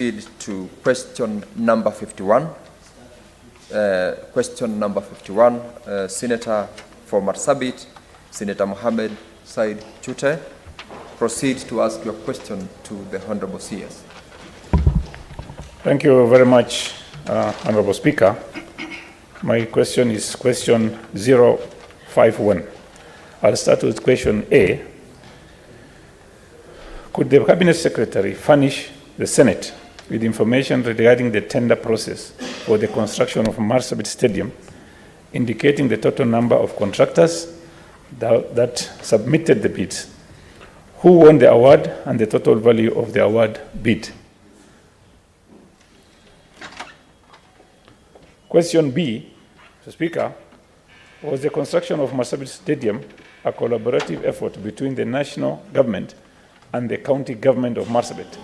proceed to question number 51. Question number 51, Senator for Marsabit, Senator Mohammed Said Chute. Proceed to ask your question to the Honorable CS. Thank you very much, Honorable Speaker. My question is question 051. I'll start with question A. Could the Cabinet Secretary furnish the Senate with information regarding the tender process for the construction of Marsabit Stadium, indicating the total number of contractors that submitted the bids, who won the award, and the total value of the award bid? Question B, Mr. Speaker, was the construction of Marsabit Stadium a collaborative effort between the national government and the county government of Marsabit?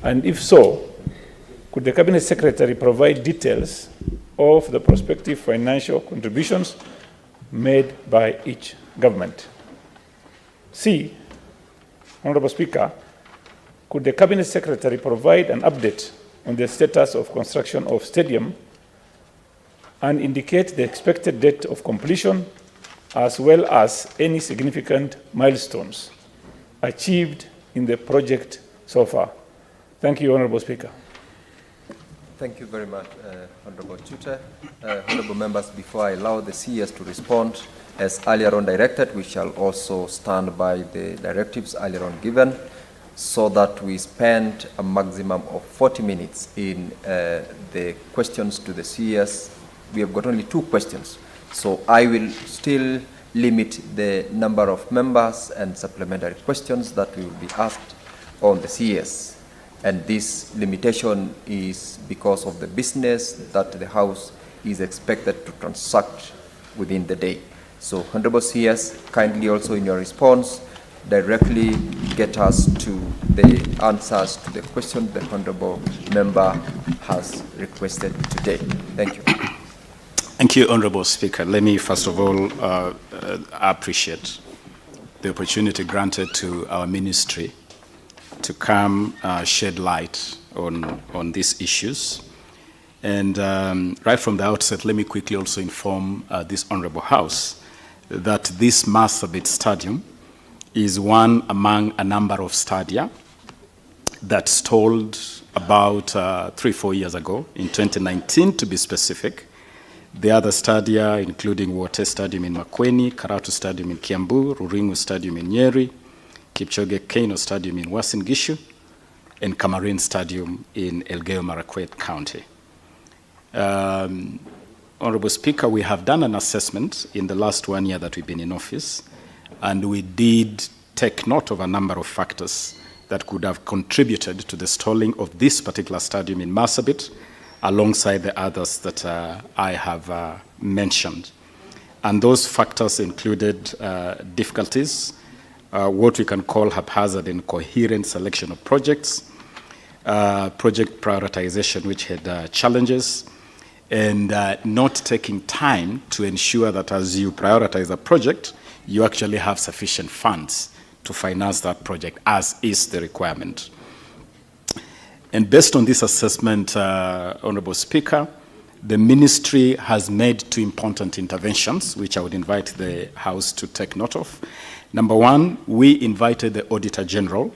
And if so, could the Cabinet Secretary provide details of the prospective financial contributions made by each government? C, Honorable Speaker, could the Cabinet Secretary provide an update on the status of construction of stadium and indicate the expected date of completion, as well as any significant milestones achieved in the project so far? Thank you, Honorable Speaker. Thank you very much, Honorable Chute. Honorable members, before I allow the CS to respond, as earlier on directed, we shall also stand by the directives earlier on given, so that we spend a maximum of 40 minutes in the questions to the CS. We have got only 2 questions, so I will still limit the number of members and supplementary questions that will be asked on the CS. And this limitation is because of the business that the House is expected to transact within the day. So, Honorable CS, kindly also in your response, directly get us to the answers to the question the Honorable Member has requested today. Thank you. Thank you, Honorable Speaker. Let me first of all appreciate the opportunity granted to our ministry to come shed light on these issues. And right from the outset, let me quickly also inform this Honorable House that this Marsabit Stadium is one among a number of stadia that stalled about 3-4 years ago, in 2019 to be specific. The other stadia, including Water Stadium in Makueni, Karatu Stadium in Kiambu, Ruringu Stadium in Nyeri, Kipchoge Keino Stadium in Uasin Gishu, and Kamarin Stadium in Elgeyo Marakwet County. Honorable Speaker, we have done an assessment in the last 1 year that we've been in office, and we did take note of a number of factors that could have contributed to the stalling of this particular stadium in Marsabit, alongside the others that I have mentioned. And those factors included difficulties, what we can call haphazard and coherent selection of projects, project prioritization, which had challenges, and not taking time to ensure that as you prioritize a project, you actually have sufficient funds to finance that project, as is the requirement. And based on this assessment, Honorable Speaker, the ministry has made 2 important interventions, which I would invite the House to take note of. Number 1, we invited the Auditor General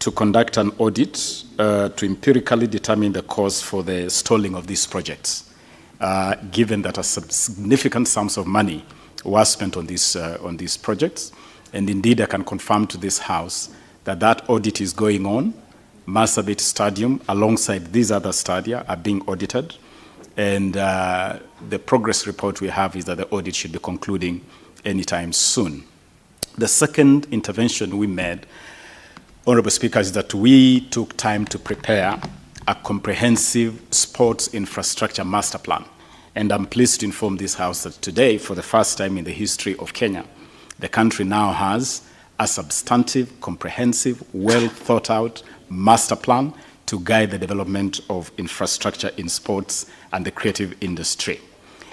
to conduct an audit to empirically determine the cause for the stalling of these projects, given that a significant sums of money were spent on these projects. And indeed, I can confirm to this House that that audit is going on. Marsabit Stadium, alongside these other stadia, are being audited. And the progress report we have is that the audit should be concluding anytime soon. The second intervention we made, Honorable Speaker, is that we took time to prepare a comprehensive sports infrastructure master plan. And I'm pleased to inform this House that today, for the first time in the history of Kenya, the country now has a substantive, comprehensive, well thought out master plan to guide the development of infrastructure in sports and the creative industry.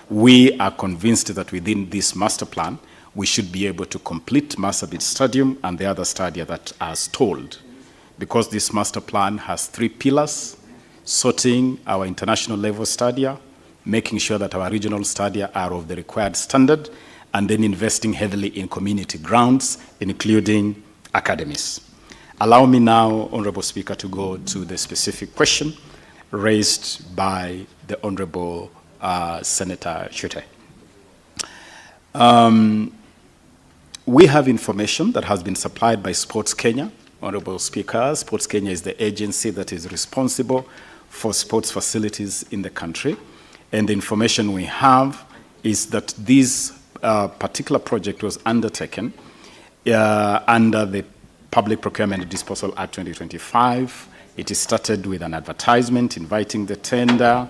We are convinced that within this master plan, we should be able to complete Marsabit Stadium and the other stadia that are stalled, because this master plan has 3 pillars sorting our international level stadia, making sure that our regional stadia are of the required standard, and then investing heavily in community grounds, including academies. Allow me now, Honorable Speaker, to go to the specific question raised by the Honorable Senator Chute. We have information that has been supplied by Sports Kenya. Honorable Speaker, Sports Kenya is the agency that is responsible for sports facilities in the country. And the information we have is that this particular project was undertaken under the Public Procurement and Disposal Act 2025. It is started with an advertisement inviting the tender,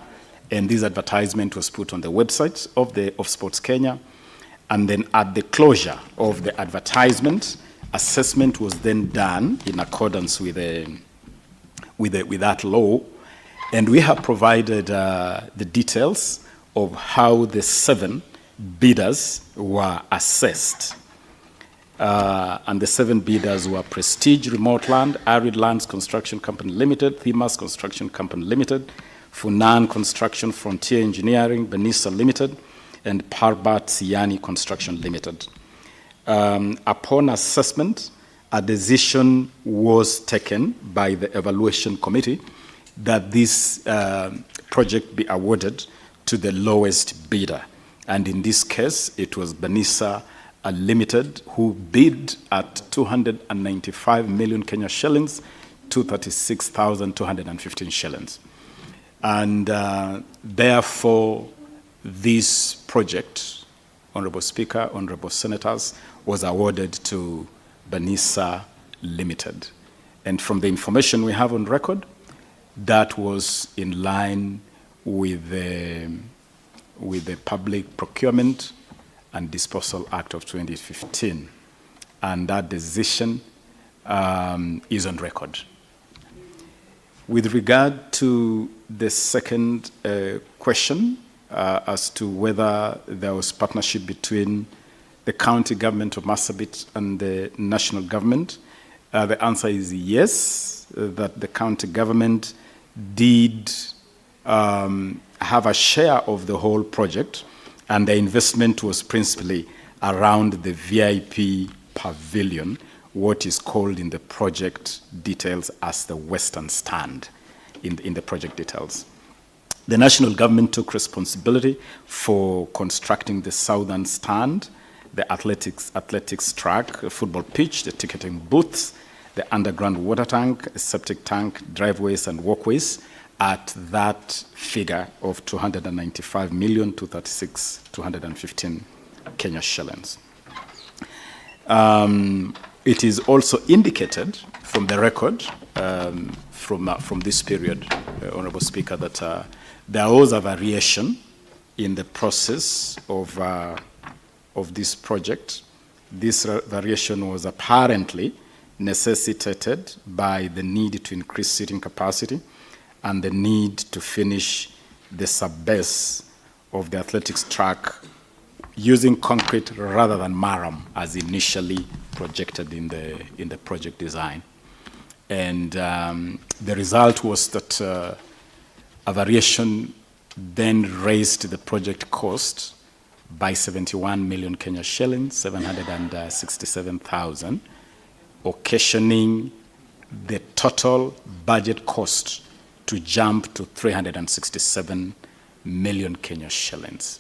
and this advertisement was put on the website of Sports Kenya. And then at the closure of the advertisement, assessment was then done in accordance with that law. And we have provided the details of how the 7 bidders were assessed. And the 7 bidders were Prestige Remote Land, Arid Lands Construction Company Limited, Themas Construction Company Limited, Funan Construction, Frontier Engineering, Benissa Limited, and Parbat Siani Construction Limited. Upon assessment, a decision was taken by the evaluation committee that this project be awarded to the lowest bidder. And in this case, it was Benissa Limited, who bid at 295 million Kenya shillings, 236,215 shillings. And therefore, this project, Honorable Speaker, Honorable Senators, was awarded to Benissa Limited. And from the information we have on record, that was in line with the Public Procurement and Disposal Act of 2015. And that decision is on record. With regard to the second question as to whether there was partnership between the county government of Marsabit and the national government, the answer is yes, that the county government did have a share of the whole project, and the investment was principally around the VIP pavilion, what is called in the project details as the Western Stand in the project details. The national government took responsibility for constructing the Southern Stand, the athletics track, a football pitch, the ticketing booths, the underground water tank, a septic tank, driveways and walkways at that figure of 295,236,215 Kenya shillings. It is also indicated from the record from this period, Honorable Speaker, that there was a variation in the process of this project. This variation was apparently necessitated by the need to increase seating capacity and the need to finish the subbase of the athletics track using concrete rather than marram as initially projected in the project design. And the result was that a variation then raised the project cost by 71 million Kenya shillings, 767,000, occasioning the total budget cost to jump to 367 million Kenya shillings.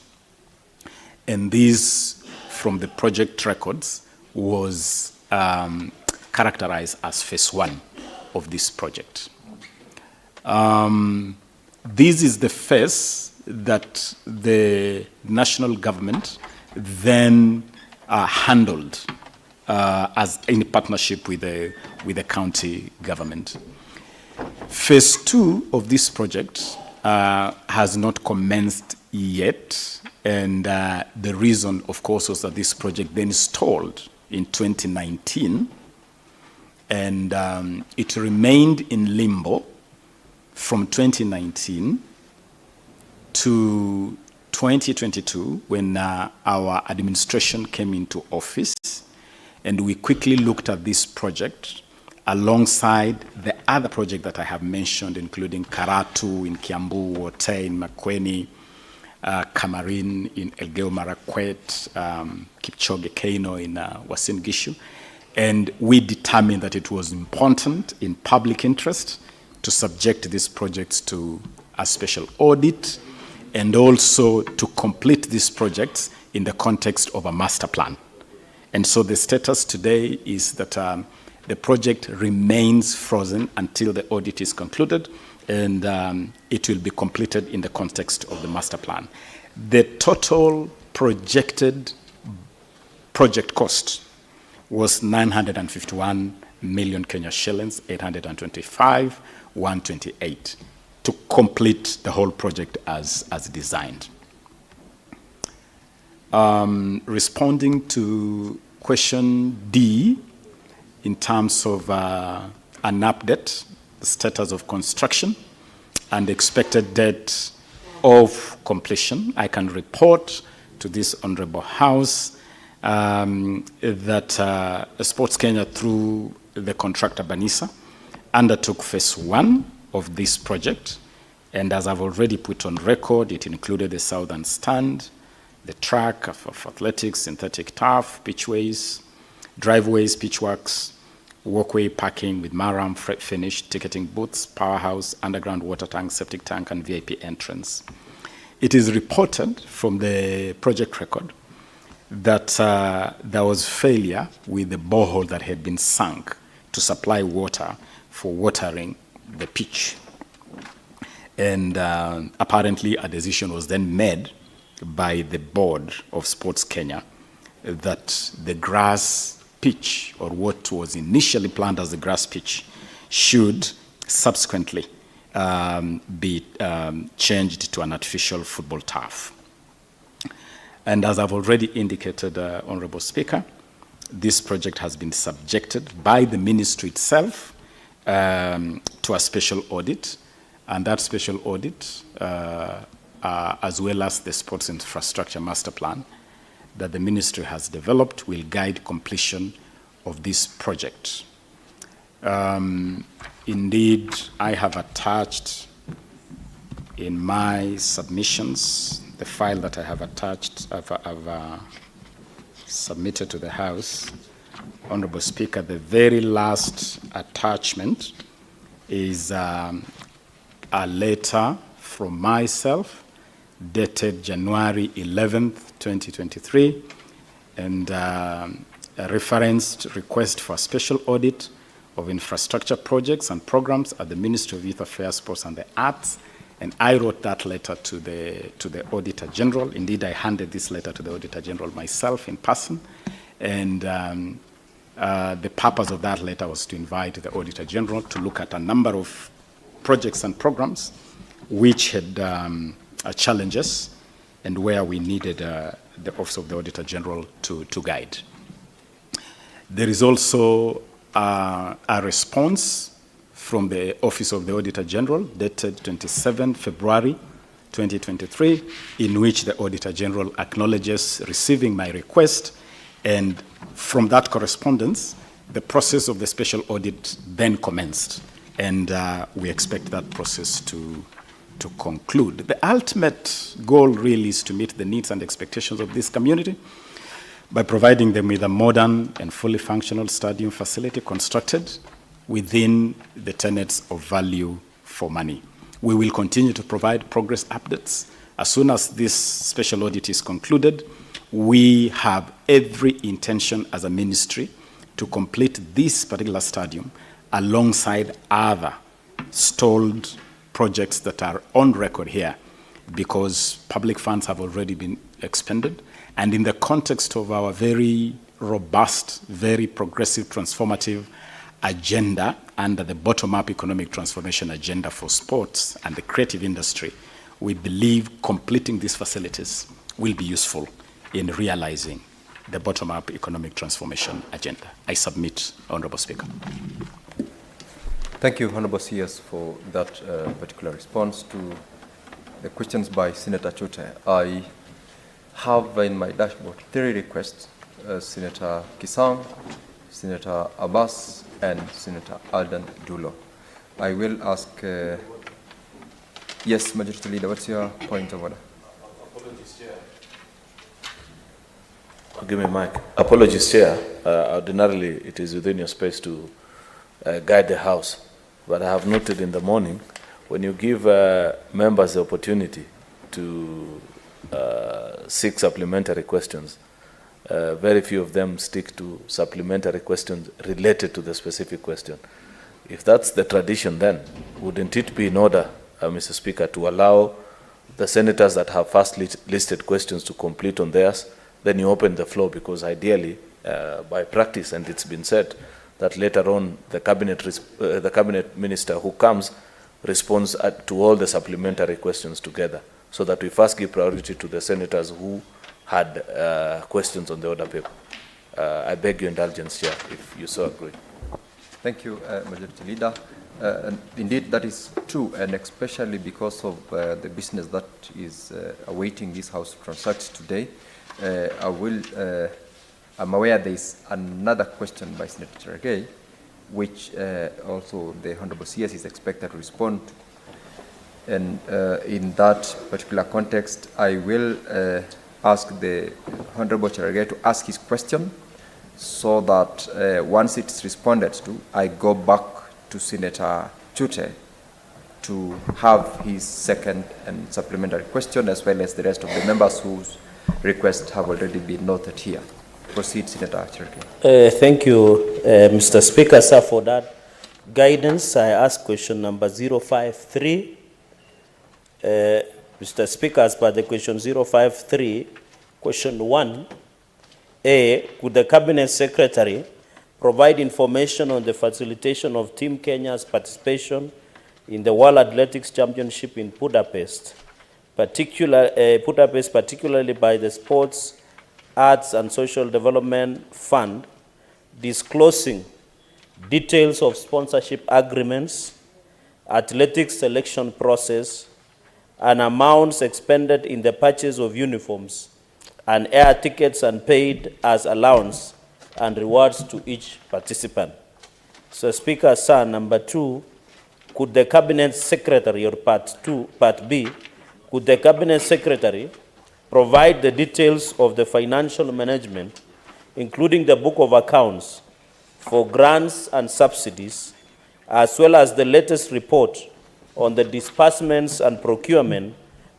And this, from the project records, was characterized as phase 1 of this project. This is the phase that the national government then handled as in partnership with the county government. Phase 2 of this project has not commenced yet, and the reason, of course, was that this project then stalled in 2019, and it remained in limbo from 2019 to 2022 when our administration came into office, and we quickly looked at this project alongside the other project that I have mentioned, including Karatu in Kiambu, Wote in Makueni, Kamarin in Elgeyo Marakwet, Kipchoge Keino in Uasin Gishu. And we determined that it was important in public interest to subject these projects to a special audit and also to complete these projects in the context of a master plan. And so the status today is that the project remains frozen until the audit is concluded, and it will be completed in the context of the master plan. The total projected project cost was 951 million Kenya shillings, 825,128, to complete the whole project as designed. Responding to question D, in terms of an update, the status of construction and expected date of completion, I can report to this Honorable House that Sports Kenya, through the contractor Banisa, undertook phase 1 of this project. And as I've already put on record, it included the southern stand, the track of athletics, synthetic turf, pitchways, driveways, pitchworks, walkway parking with maram, finish, ticketing booths, powerhouse, underground water tank, septic tank, and VIP entrance. It is reported from the project record that there was failure with the borehole that had been sunk to supply water for watering the pitch. And apparently a decision was then made by the board of Sports Kenya that the grass pitch, or what was initially planned as the grass pitch, should subsequently be changed to an artificial football turf. And as I've already indicated, Honorable Speaker, this project has been subjected by the ministry itself to a special audit, and that special audit, as well as the sports infrastructure master plan that the ministry has developed, will guide completion of this project. Indeed, I have attached in my submissions, the file that I have attached, I've submitted to the House, Honorable Speaker, the very last attachment is a letter from myself dated January 11th, 2023, and a referenced request for a special audit of infrastructure projects and programs at the Ministry of Youth Affairs, Sports and the Arts. And I wrote that letter to the Auditor General. Indeed, I handed this letter to the Auditor General myself in person. And the purpose of that letter was to invite the Auditor General to look at a number of projects and programs which had challenges and where we needed the Office of the Auditor General to guide. There is also a response from the Office of the Auditor General dated 27 February 2023, in which the Auditor General acknowledges receiving my request, and from that correspondence, the process of the special audit then commenced, and we expect that process to conclude. The ultimate goal really is to meet the needs and expectations of this community by providing them with a modern and fully functional stadium facility constructed within the tenets of value for money. We will continue to provide progress updates. As soon as this special audit is concluded, we have every intention as a ministry to complete this particular stadium alongside other stalled projects that are on record here, because public funds have already been expended. And in the context of our very robust, very progressive, transformative agenda under the bottom-up economic transformation agenda for sports and the creative industry, we believe completing these facilities will be useful in realizing the bottom-up economic transformation agenda. I submit, Honorable Speaker. Thank you, Honorable CS, for that particular response to the questions by Senator Chute. I have in my dashboard 3 requests, Senator Kisang, Senator Abbas, and Senator Alden Dulo. I will ask, yes, Majority Leader, what's your point of order? Apologies, Chair. Give me a mic. Apologies, Chair. Ordinarily, it is within your space to guide the House. But I have noted in the morning, when you give members the opportunity to seek supplementary questions, very few of them stick to supplementary questions related to the specific question. If that's the tradition, then wouldn't it be in order, Mr. Speaker, to allow the senators that have first listed questions to complete on theirs? Then you open the floor, because ideally, by practice, and it's been said, that later on the cabinet minister who comes responds to all the supplementary questions together, so that we first give priority to the senators who had questions on the order paper. I beg your indulgence, Chair, if you so agree. Thank you, Majority Leader. And indeed, that is true, and especially because of the business that is awaiting this House to transact today. I'm aware there is another question by Senator Cherargei, which also the Honorable CS is expected to respond to. And in that particular context, I will ask the Honorable Cherargei to ask his question, so that once it's responded to, I go back to Senator Chute to have his second and supplementary question, as well as the rest of the members whose requests have already been noted here. Proceed, Senator Cherargei. Thank you, Mr. Speaker, sir, for that guidance. I ask question number 053. Mr. Speaker, as per the question 053, question 1, A, could the Cabinet Secretary provide information on the facilitation of Team Kenya's participation in the World Athletics Championship in Budapest, particularly by the Sports, Arts and Social Development Fund, disclosing details of sponsorship agreements, athletics selection process, and amounts expended in the purchase of uniforms and air tickets and paid as allowance and rewards to each participant. So, Speaker, sir, number 2, could the Cabinet Secretary, or part B, could the Cabinet Secretary provide the details of the financial management, including the book of accounts for grants and subsidies, as well as the latest report on the disbursements and procurement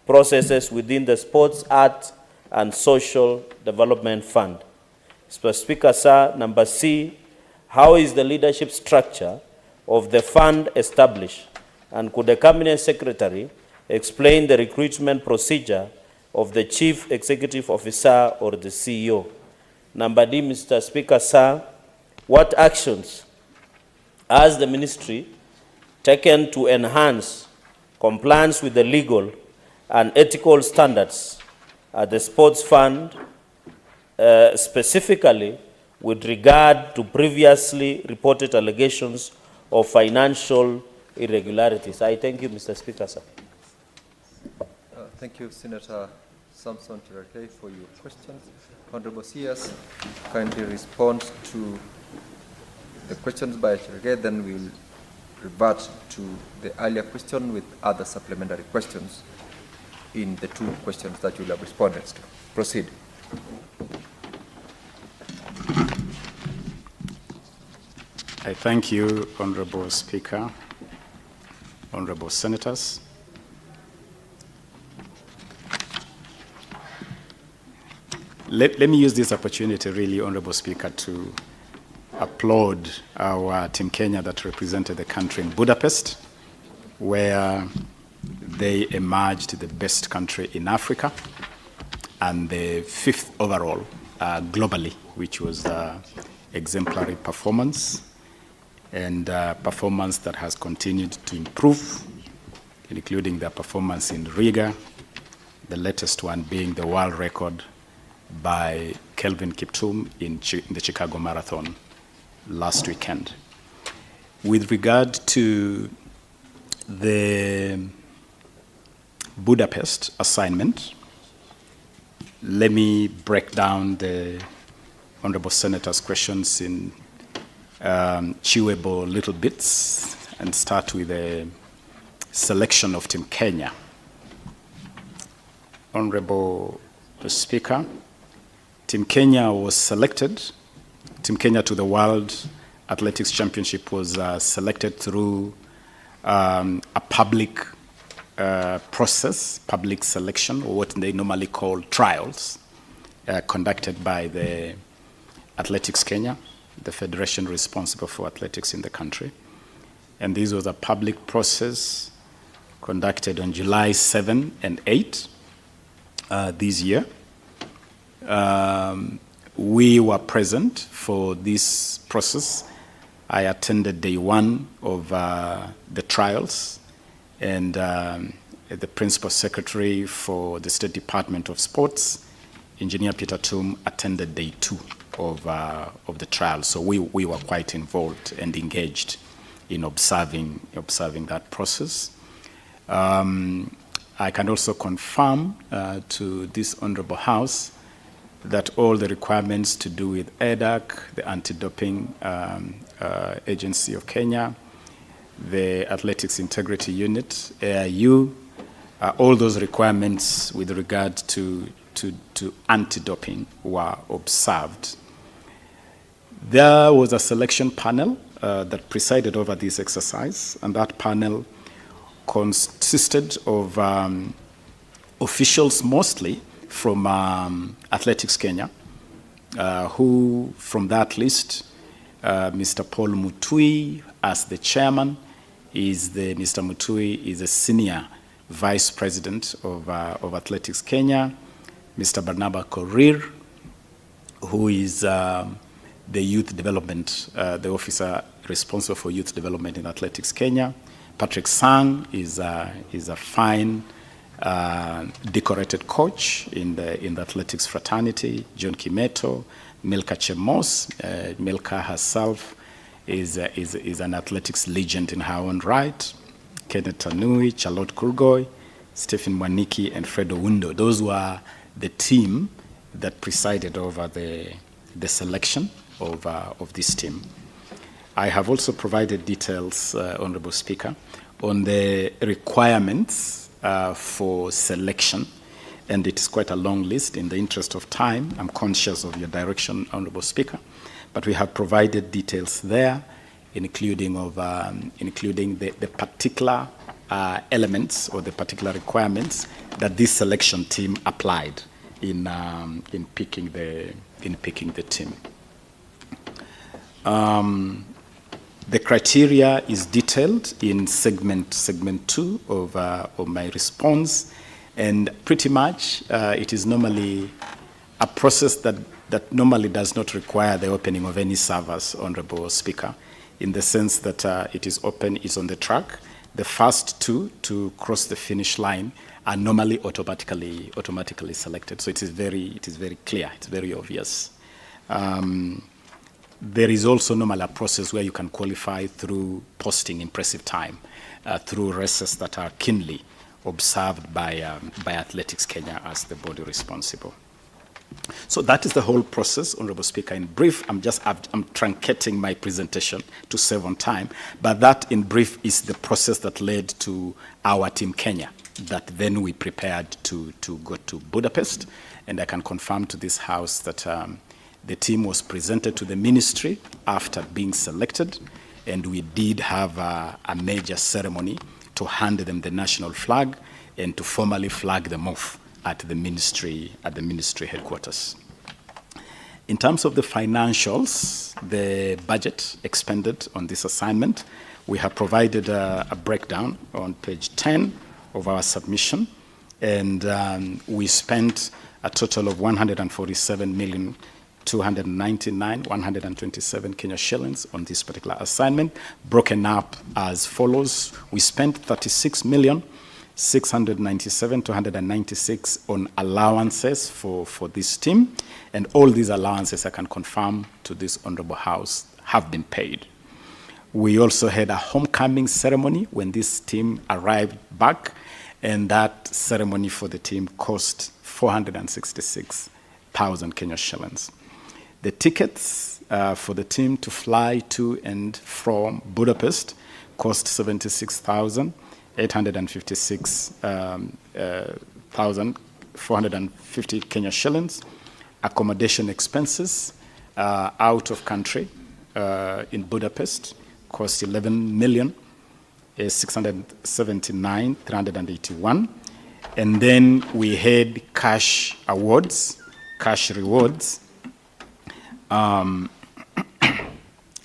processes within the Sports, Art and Social Development Fund? Speaker, sir, number C, how is the leadership structure of the fund established? And could the Cabinet Secretary explain the recruitment procedure of the Chief Executive Officer or the CEO? Number D, Mr. Speaker, sir, what actions has the Ministry taken to enhance compliance with the legal and ethical standards at the Sports Fund, specifically with regard to previously reported allegations of financial irregularities? I thank you, Mr. Speaker, sir. Thank you, Senator Samson Cherargei, for your questions. Honorable CS, kindly respond to the questions by Cherargei, then we'll revert to the earlier question with other supplementary questions in the 2 questions that you'll have responded to. Proceed. I thank you, Honorable Speaker, Honorable Senators. Let me use this opportunity, really, Honorable Speaker, to applaud our Team Kenya that represented the country in Budapest, where they emerged the best country in Africa and the 5th overall globally, which was exemplary performance, and performance that has continued to improve, including their performance in Riga, the latest one being the world record by Kelvin Kiptum in the Chicago Marathon last weekend. With regard to the Budapest assignment, let me break down the Honorable Senator's questions in chewable little bits and start with a selection of Team Kenya. Honorable Speaker, Team Kenya was selected. Team Kenya to the World Athletics Championship was selected through a public process, public selection, or what they normally call trials, conducted by the Athletics Kenya, the federation responsible for athletics in the country. And this was a public process conducted on July 7 and 8 this year. We were present for this process. I attended day one of the trials, and the Principal Secretary for the State Department of Sports, Engineer Peter Tum, attended day two of the trial. So we were quite involved and engaged in observing that process. I can also confirm to this Honorable House that all the requirements to do with EDAC, the Anti-Doping Agency of Kenya, the Athletics Integrity Unit, AIU, all those requirements with regard to anti-doping were observed. There was a selection panel that presided over this exercise, and that panel consisted of officials mostly from Athletics Kenya, who from that list, Mr. Paul Mutui as the chairman, Mr. Mutui is a senior vice president of Athletics Kenya, Mr. Barnaba Korir, who is the youth development, the officer responsible for youth development in Athletics Kenya. Patrick Sang is a fine decorated coach in the athletics fraternity. John Kimeto, Milka Chemos. Milka herself is an athletics legend in her own right. Kenneth Tanui, Charlotte Kurgoy, Stephen Mwaniki, and Fredo Wundo. Those were the team that presided over the selection of this team. I have also provided details, Honorable Speaker, on the requirements for selection, and it is quite a long list. In the interest of time, I'm conscious of your direction, Honorable Speaker, but we have provided details there, including the particular elements or the particular requirements that this selection team applied in picking the team. The criteria is detailed in segment 2 of my response, and pretty much it is normally a process that normally does not require the opening of any servers, Honorable Speaker, in the sense that it is open, it's on the track. The first two to cross the finish line are normally automatically selected. So it is very clear, it's very obvious. There is also normally a process where you can qualify through posting impressive time, through races that are keenly observed by Athletics Kenya as the body responsible. So that is the whole process, Honorable Speaker. In brief, I'm truncating my presentation to save on time, but that in brief is the process that led to our Team Kenya, that then we prepared to go to Budapest, and I can confirm to this House that the team was presented to the ministry after being selected, and we did have a major ceremony to hand them the national flag and to formally flag them off at the ministry headquarters. In terms of the financials, the budget expended on this assignment, we have provided a breakdown on page 10 of our submission, and we spent a total of 147,299,127 Kenya shillings on this particular assignment, broken up as follows. We spent 36,697,296 on allowances for this team, and all these allowances, I can confirm to this Honorable House, have been paid. We also had a homecoming ceremony when this team arrived back, and that ceremony for the team cost 466,000 Kenya shillings. The tickets for the team to fly to and from Budapest cost 76,856,450 Kenya shillings. Accommodation expenses out of country in Budapest cost 11,679,381. And then we had cash awards, cash rewards,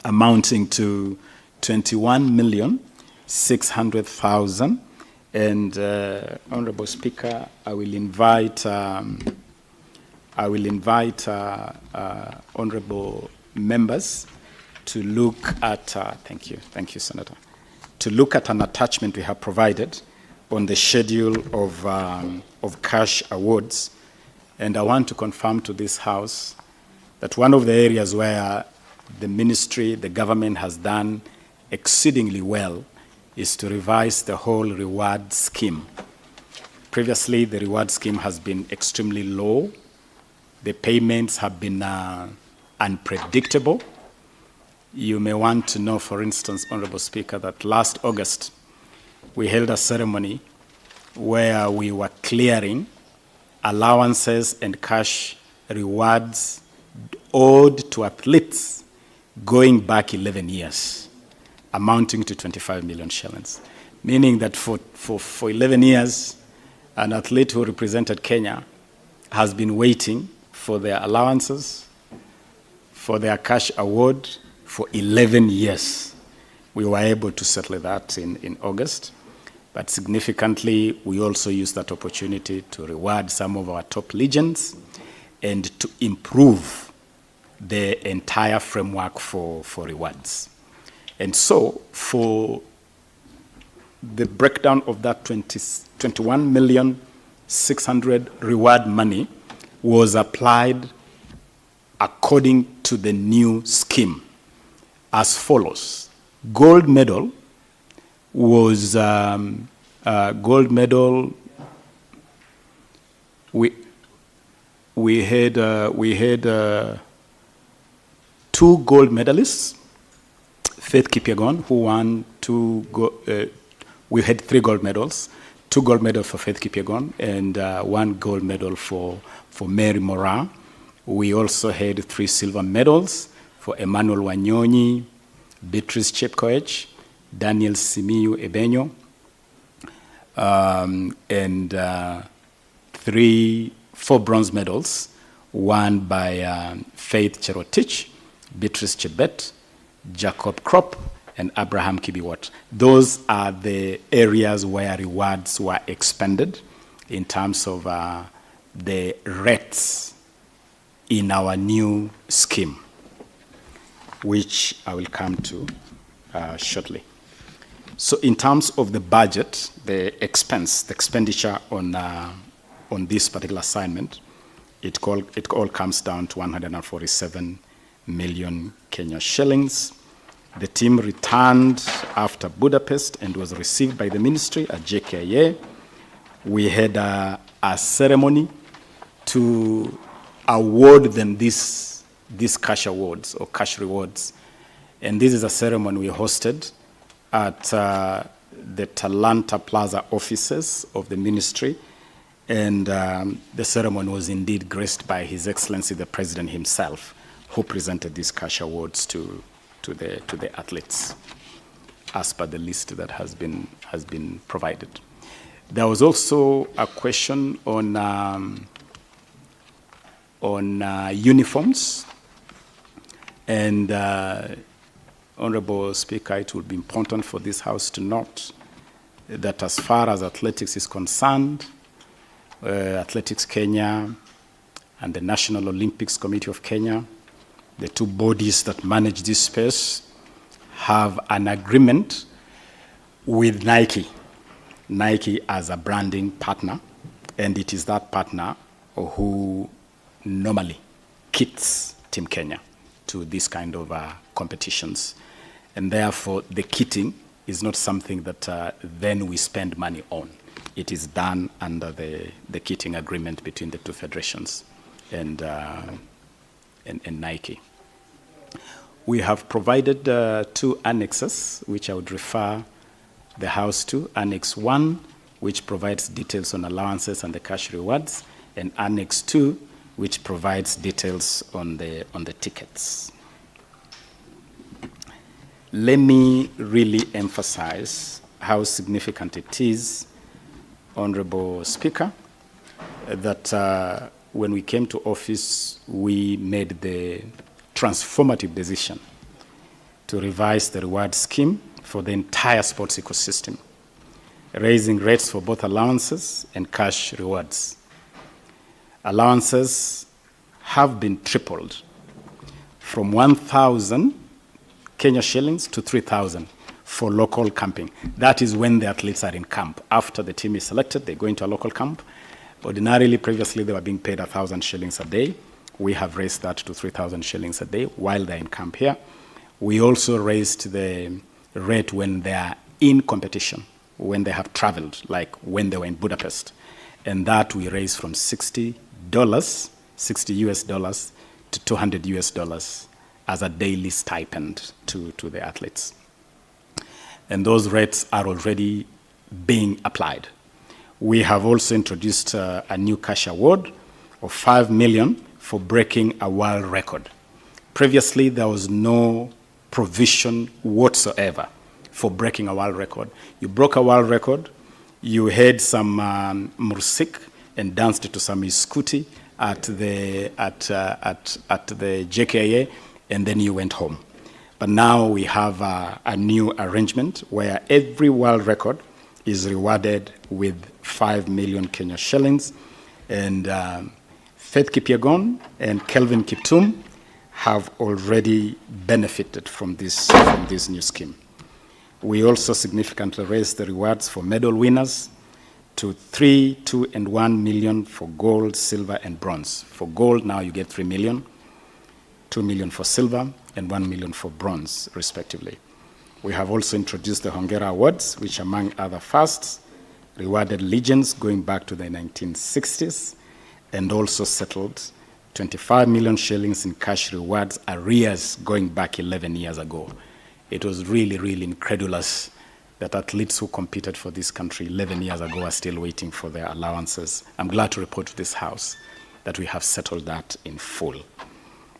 amounting to 21,600,000. And Honorable Speaker, I will invite honorable members to look at. Thank you, Senator. To look at an attachment we have provided on the schedule of cash awards, and I want to confirm to this House that one of the areas where the ministry, the government has done exceedingly well is to revise the whole reward scheme. Previously, the reward scheme has been extremely low. The payments have been unpredictable. You may want to know, for instance, Honorable Speaker, that last August, we held a ceremony where we were clearing allowances and cash rewards owed to athletes going back 11 years, amounting to 25 million shillings. Meaning that for 11 years, an athlete who represented Kenya has been waiting for their allowances, for their cash award for 11 years. We were able to settle that in August. But significantly, we also used that opportunity to reward some of our top legends and to improve the entire framework for rewards. And so, for the breakdown of that 21,600,000 reward money was applied according to the new scheme as follows. Gold medal was gold medal. We had 2 gold medalists. Faith Kipyegon, who won we had 3 gold medals. 2 gold medals for Faith Kipyegon and 1 gold medal for Mary Moraa. We also had 3 silver medals for Emmanuel Wanyonyi, Beatrice Chepkoech, Daniel Simiyu Ebenyo, and 4 bronze medals, won by Faith Cherotich, Beatrice Chebet, Jacob Krop, and Abraham Kibiwot. Those are the areas where rewards were expended in terms of the rates in our new scheme, which I will come to shortly. So in terms of the budget, the expenditure on this particular assignment, it all comes down to 147 million Kenya shillings. The team returned after Budapest and was received by the ministry at JKIA. We had a ceremony to award them these cash awards or cash rewards. And this is a ceremony we hosted at the Talanta Plaza offices of the ministry. And the ceremony was indeed graced by His Excellency the President himself, who presented these cash awards to the athletes, as per the list that has been provided. There was also a question on uniforms, and Honorable Speaker, it will be important for this House to note that as far as athletics is concerned, Athletics Kenya and the National Olympics Committee of Kenya, the 2 bodies that manage this space, have an agreement with Nike as a branding partner, and it is that partner who normally kits Team Kenya to this kind of competitions. And therefore, the kitting is not something that then we spend money on. It is done under the kitting agreement between the 2 federations. And Nike. We have provided 2 annexes, which I would refer the House to. Annex 1, which provides details on allowances and the cash rewards, and Annex 2, which provides details on the tickets. Let me really emphasize how significant it is, Honorable Speaker, that when we came to office, we made the transformative decision to revise the reward scheme for the entire sports ecosystem, raising rates for both allowances and cash rewards. Allowances have been tripled from 1,000 Kenya shillings to 3,000 for local camping. That is when the athletes are in camp. After the team is selected, they go into a local camp. Ordinarily, previously, they were being paid 1,000 shillings a day. We have raised that to 3,000 shillings a day while they're in camp here. We also raised the rate when they are in competition, when they have traveled, like when they were in Budapest. And that we raised from $60 US dollars, to $200 US dollars as a daily stipend to the athletes. And those rates are already being applied. We have also introduced a new cash award of 5 million for breaking a world record. Previously, there was no provision whatsoever for breaking a world record. You broke a world record, you had some mursik and danced to some iskuti at the JKIA, and then you went home. But now we have a new arrangement where every world record is rewarded with 5 million Kenya shillings. And Faith Kipyegon and Kelvin Kiptum have already benefited from this new scheme. We also significantly raised the rewards for medal winners to 3, 2, and 1 million for gold, silver, and bronze. For gold, now you get 3 million, 2 million for silver, and 1 million for bronze, respectively. We have also introduced the Hongera Awards, which, among other firsts, rewarded legends going back to the 1960s, and also settled 25 million shillings in cash rewards arrears going back 11 years ago. It was really, really incredulous that athletes who competed for this country 11 years ago are still waiting for their allowances. I'm glad to report to this House that we have settled that in full.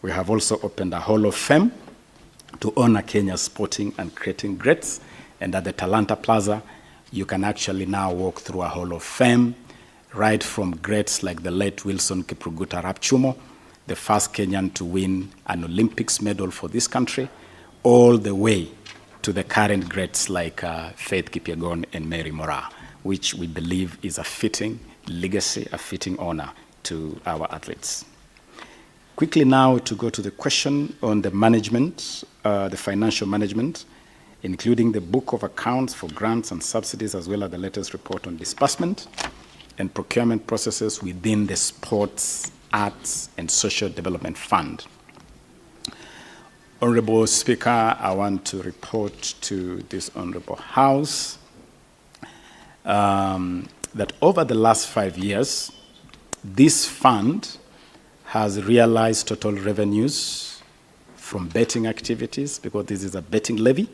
We have also opened a Hall of Fame to honor Kenya's sporting and creating greats. And at the Talanta Plaza, you can actually now walk through a Hall of Fame, right from greats like the late Wilson Kiprugut Arap Chumo, the first Kenyan to win an Olympics medal for this country, all the way to the current greats like Faith Kipyegon and Mary Moraa, which we believe is a fitting legacy, a fitting honor to our athletes. Quickly now to go to the question on the management, the financial management, including the book of accounts for grants and subsidies, as well as the latest report on disbursement and procurement processes within the Sports, Arts, and Social Development Fund. Honorable Speaker, I want to report to this Honorable House that over the last 5 years, this fund has realized total revenues from betting activities, because this is a betting levy,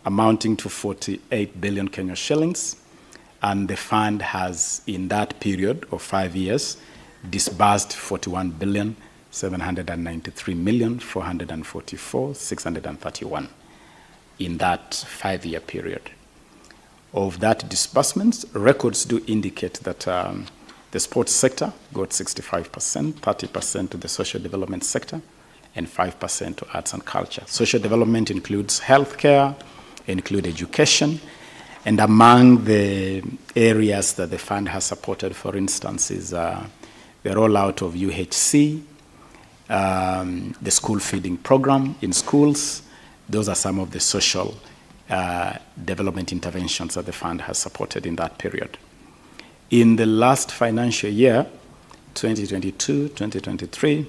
amounting to 48 billion Kenya shillings. And the fund has, in that period of 5 years, disbursed 41 billion 793,444,631 in that 5-year period. Of that disbursements, records do indicate that the sports sector got 65%, 30% to the social development sector, and 5% to arts and culture. Social development includes healthcare, include education, and among the areas that the fund has supported, for instance, is the rollout of UHC, the school feeding program in schools. Those are some of the social development interventions that the fund has supported in that period. In the last financial year, 2022-2023,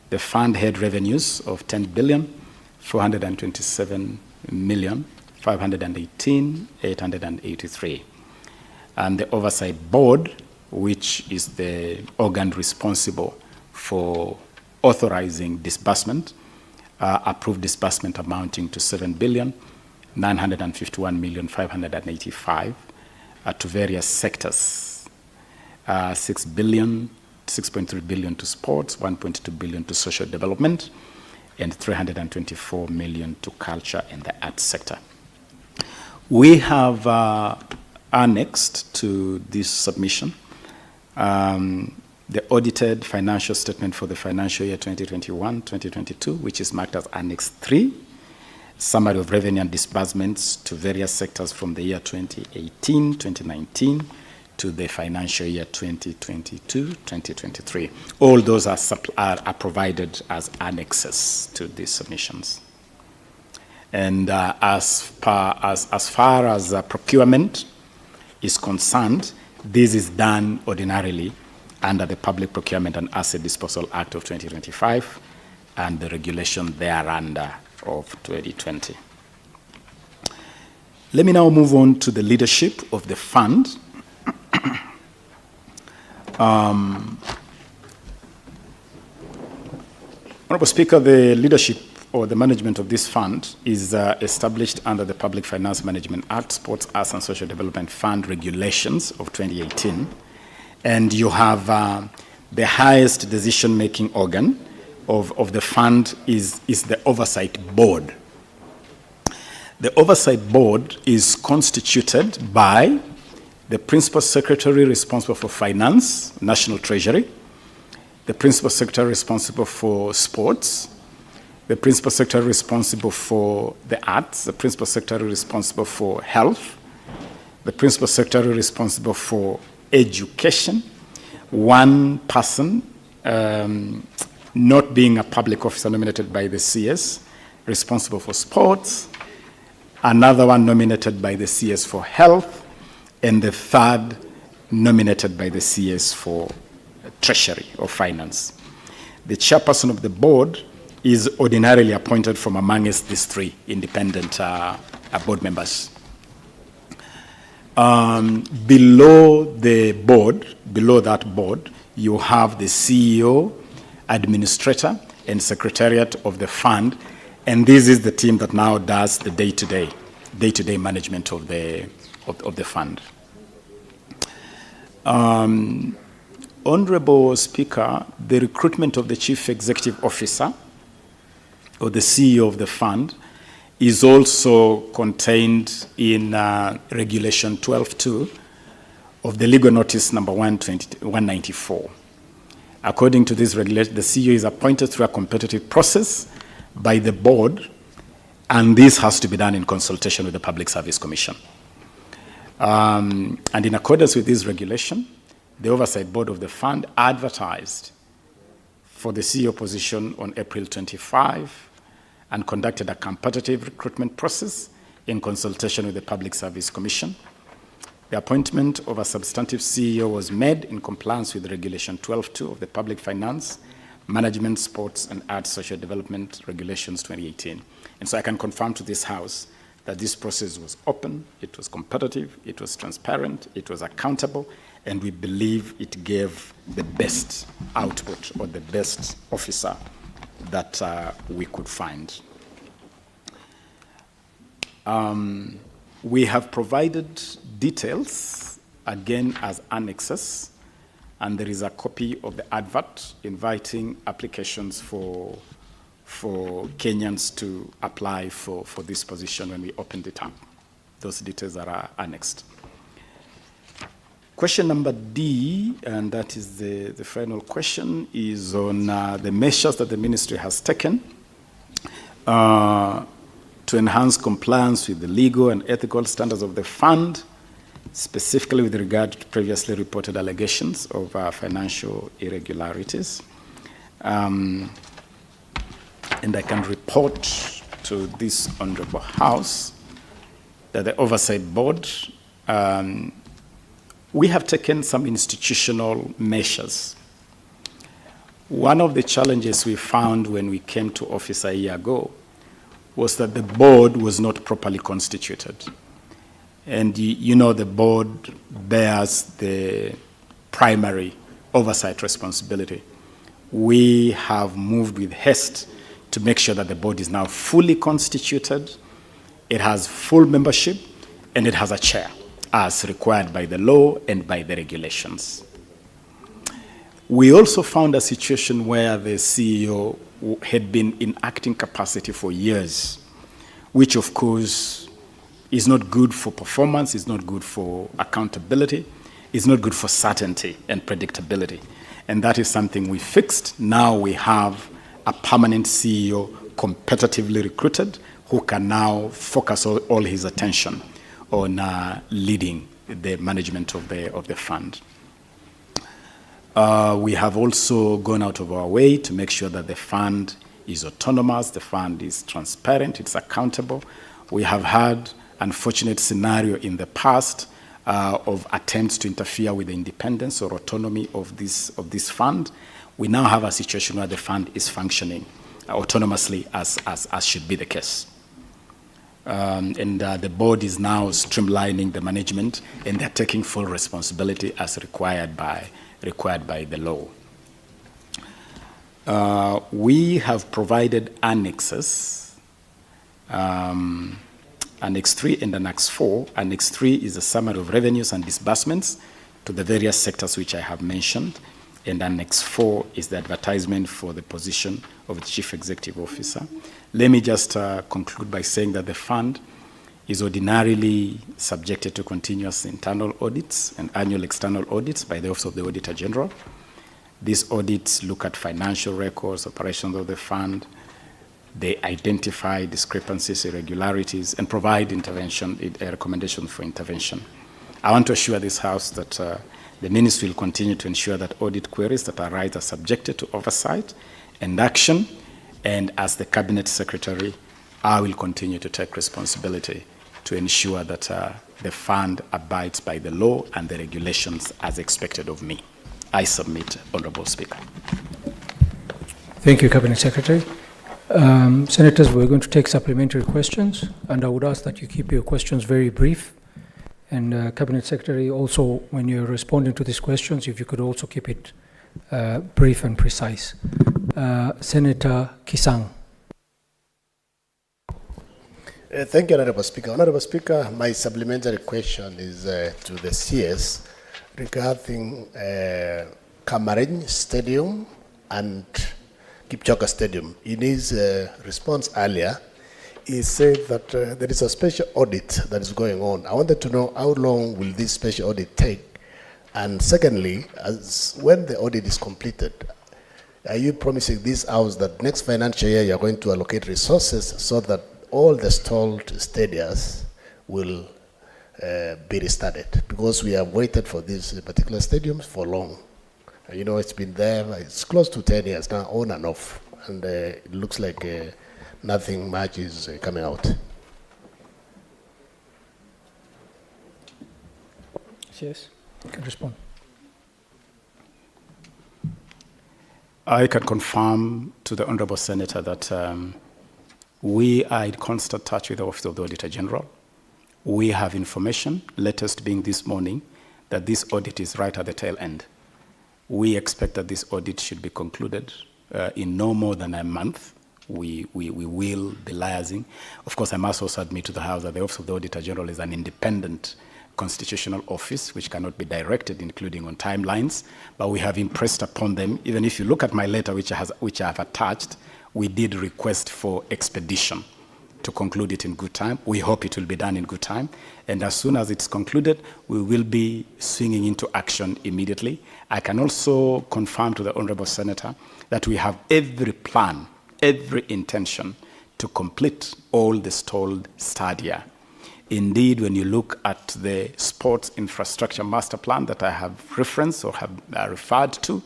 the fund had revenues of 10,427,518,883. And the Oversight Board, which is the organ responsible for authorizing disbursement, approved disbursement amounting to 7,951,585 to various sectors. 6.3 billion to sports, 1.2 billion to social development, and 324 million to culture and the arts sector. We have annexed to this submission the audited financial statement for the financial year 2021-2022, which is marked as Annex 3, summary of revenue and disbursements to various sectors from the year 2018-2019 to the financial year 2022-2023. All those are provided as annexes to these submissions. And as far as procurement is concerned, this is done ordinarily under the Public Procurement and Asset Disposal Act of 2025 and the regulation thereunder of 2020. Let me now move on to the leadership of the fund. Honorable Speaker, the leadership or the management of this fund is established under the Public Finance Management Act, Sports, Arts and Social Development Fund regulations of 2018. And you have the highest decision-making organ of the fund is the Oversight Board. The Oversight Board is constituted by the Principal Secretary responsible for Finance, National Treasury, the Principal Secretary responsible for Sports, the Principal Secretary responsible for the Arts, the Principal Secretary responsible for Health, the Principal Secretary responsible for Education, one person not being a public officer nominated by the CS responsible for Sports, another one nominated by the CS for Health, and the third nominated by the CS for Treasury or Finance. The chairperson of the board is ordinarily appointed from amongst these three independent board members. Below that board, you have the CEO, administrator, and secretariat of the fund, and this is the team that now does the day-to-day management of the fund. Honorable Speaker, the recruitment of the Chief Executive Officer or the CEO of the fund is also contained in Regulation 12.2 of the Legal Notice number 194. According to this regulation, the CEO is appointed through a competitive process by the board, and this has to be done in consultation with the Public Service Commission. And in accordance with this regulation, the Oversight Board of the fund advertised for the CEO position on April 25 and conducted a competitive recruitment process in consultation with the Public Service Commission. The appointment of a substantive CEO was made in compliance with Regulation 12.2 of the Public Finance, Management, Sports and Arts Social Development Regulations 2018. And so I can confirm to this House that this process was open, it was competitive, it was transparent, it was accountable, and we believe it gave the best output or the best officer that we could find. We have provided details, again, as annexes, and there is a copy of the advert inviting applications for Kenyans to apply for this position when we opened it up. Those details are annexed. Question number D, and that is the final question, is on the measures that the ministry has taken to enhance compliance with the legal and ethical standards of the fund, specifically with regard to previously reported allegations of financial irregularities. And I can report to this Honorable House that the Oversight Board, we have taken some institutional measures. One of the challenges we found when we came to office a year ago was that the board was not properly constituted. And you know the board bears the primary oversight responsibility we have moved with haste to make sure that the board is now fully constituted, it has full membership, and it has a chair, as required by the law and by the regulations. We also found a situation where the CEO had been in acting capacity for years, which of course is not good for performance, is not good for accountability, is not good for certainty and predictability. And that is something we fixed. Now we have a permanent CEO competitively recruited who can now focus all his attention on leading the management of the fund. We have also gone out of our way to make sure that the fund is autonomous, the fund is transparent, it's accountable. We have had unfortunate scenario in the past of attempts to interfere with the independence or autonomy of this fund. We now have a situation where the fund is functioning autonomously as should be the case. The board is now streamlining the management, and they're taking full responsibility as required by the law. We have provided annexes, Annex 3 and Annex 4. Annex 3 is a summary of revenues and disbursements to the various sectors which I have mentioned, and Annex 4 is the advertisement for the position of the Chief Executive Officer. Let me just conclude by saying that the fund is ordinarily subjected to continuous internal audits and annual external audits by the Office of the Auditor General. These audits look at financial records, operations of the fund. They identify discrepancies, irregularities, and provide a recommendation for intervention. I want to assure this House that the Ministry will continue to ensure that audit queries that arise are subjected to oversight and action, and as the Cabinet Secretary, I will continue to take responsibility to ensure that the fund abides by the law and the regulations as expected of me. I submit, Honourable Speaker. Thank you, Cabinet Secretary. Senators, we're going to take supplementary questions, and I would ask that you keep your questions very brief. And Cabinet Secretary, also, when you're responding to these questions, if you could also keep it brief and precise. Senator Kisang. Thank you, Honourable Speaker. Honourable Speaker, my supplementary question is to the CS regarding Kamareny Stadium and Kipchoge Stadium. In his response earlier, he said that there is a special audit that is going on. I wanted to know how long will this special audit take? And secondly, when the audit is completed, are you promising this House that next financial year you are going to allocate resources so that all the stalled stadiums will be restarted? Because we have waited for these particular stadiums for long. You know, it's been there, it's close to 10 years now, on and off. And it looks like nothing much is coming out. Yes, you can respond. I can confirm to the Honourable Senator that we are in constant touch with the Office of the Auditor General. We have information, latest being this morning, that this audit is right at the tail end. We expect that this audit should be concluded in no more than a month. We will be liaising. Of course, I must also admit to the House that the Office of the Auditor General is an independent constitutional office which cannot be directed, including on timelines, but we have impressed upon them. Even if you look at my letter, which I have attached, we did request for expedition to conclude it in good time. We hope it will be done in good time. And as soon as it's concluded, we will be swinging into action immediately. I can also confirm to the Honourable Senator that we have every plan, every intention to complete all the stalled stadia. Indeed, when you look at the sports infrastructure master plan that I have referenced or have referred to,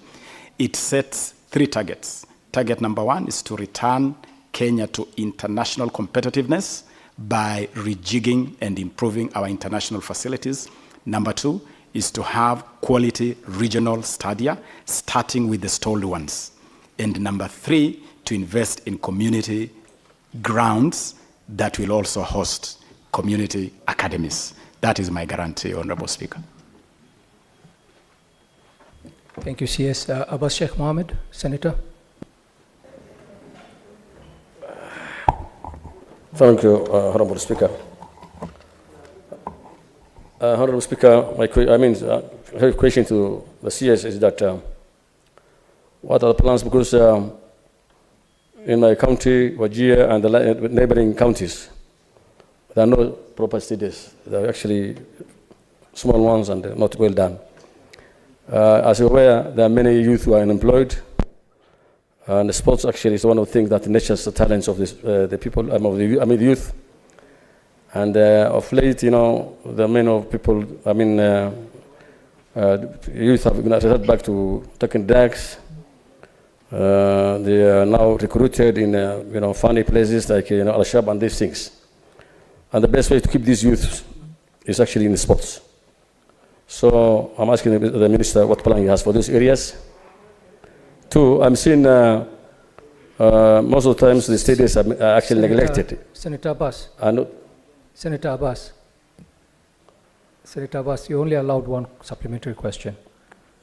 it sets 3 targets. Target number 1 is to return Kenya to international competitiveness by rejigging and improving our international facilities. Number 2 is to have quality regional stadia, starting with the stalled ones. And number 3, to invest in community grounds that will also host community academies. That is my guarantee, Honourable Speaker. Thank you, CS. Abbas Sheikh Mohammed, Senator. Thank you, Honorable Speaker. Honorable Speaker, my question to the CS is that what are the plans? Because in my county, Wajir, and the neighboring counties, there are no proper studies. They are actually small ones and not well done. As you're aware, there are many youth who are unemployed, and sports actually is one of the things that nurtures the talents of the people, the youth. And of late, there are many people, youth have been referred back to taking drugs. They are now recruited in, funny places like, Al-Shabaab and these things. And the best way to keep these youths is actually in the sports. So I'm asking the minister what plan he has for those areas. Two, I'm seeing most of the times the stadiums are actually neglected. Senator Abbas. Senator Abbas, you only allowed one supplementary question.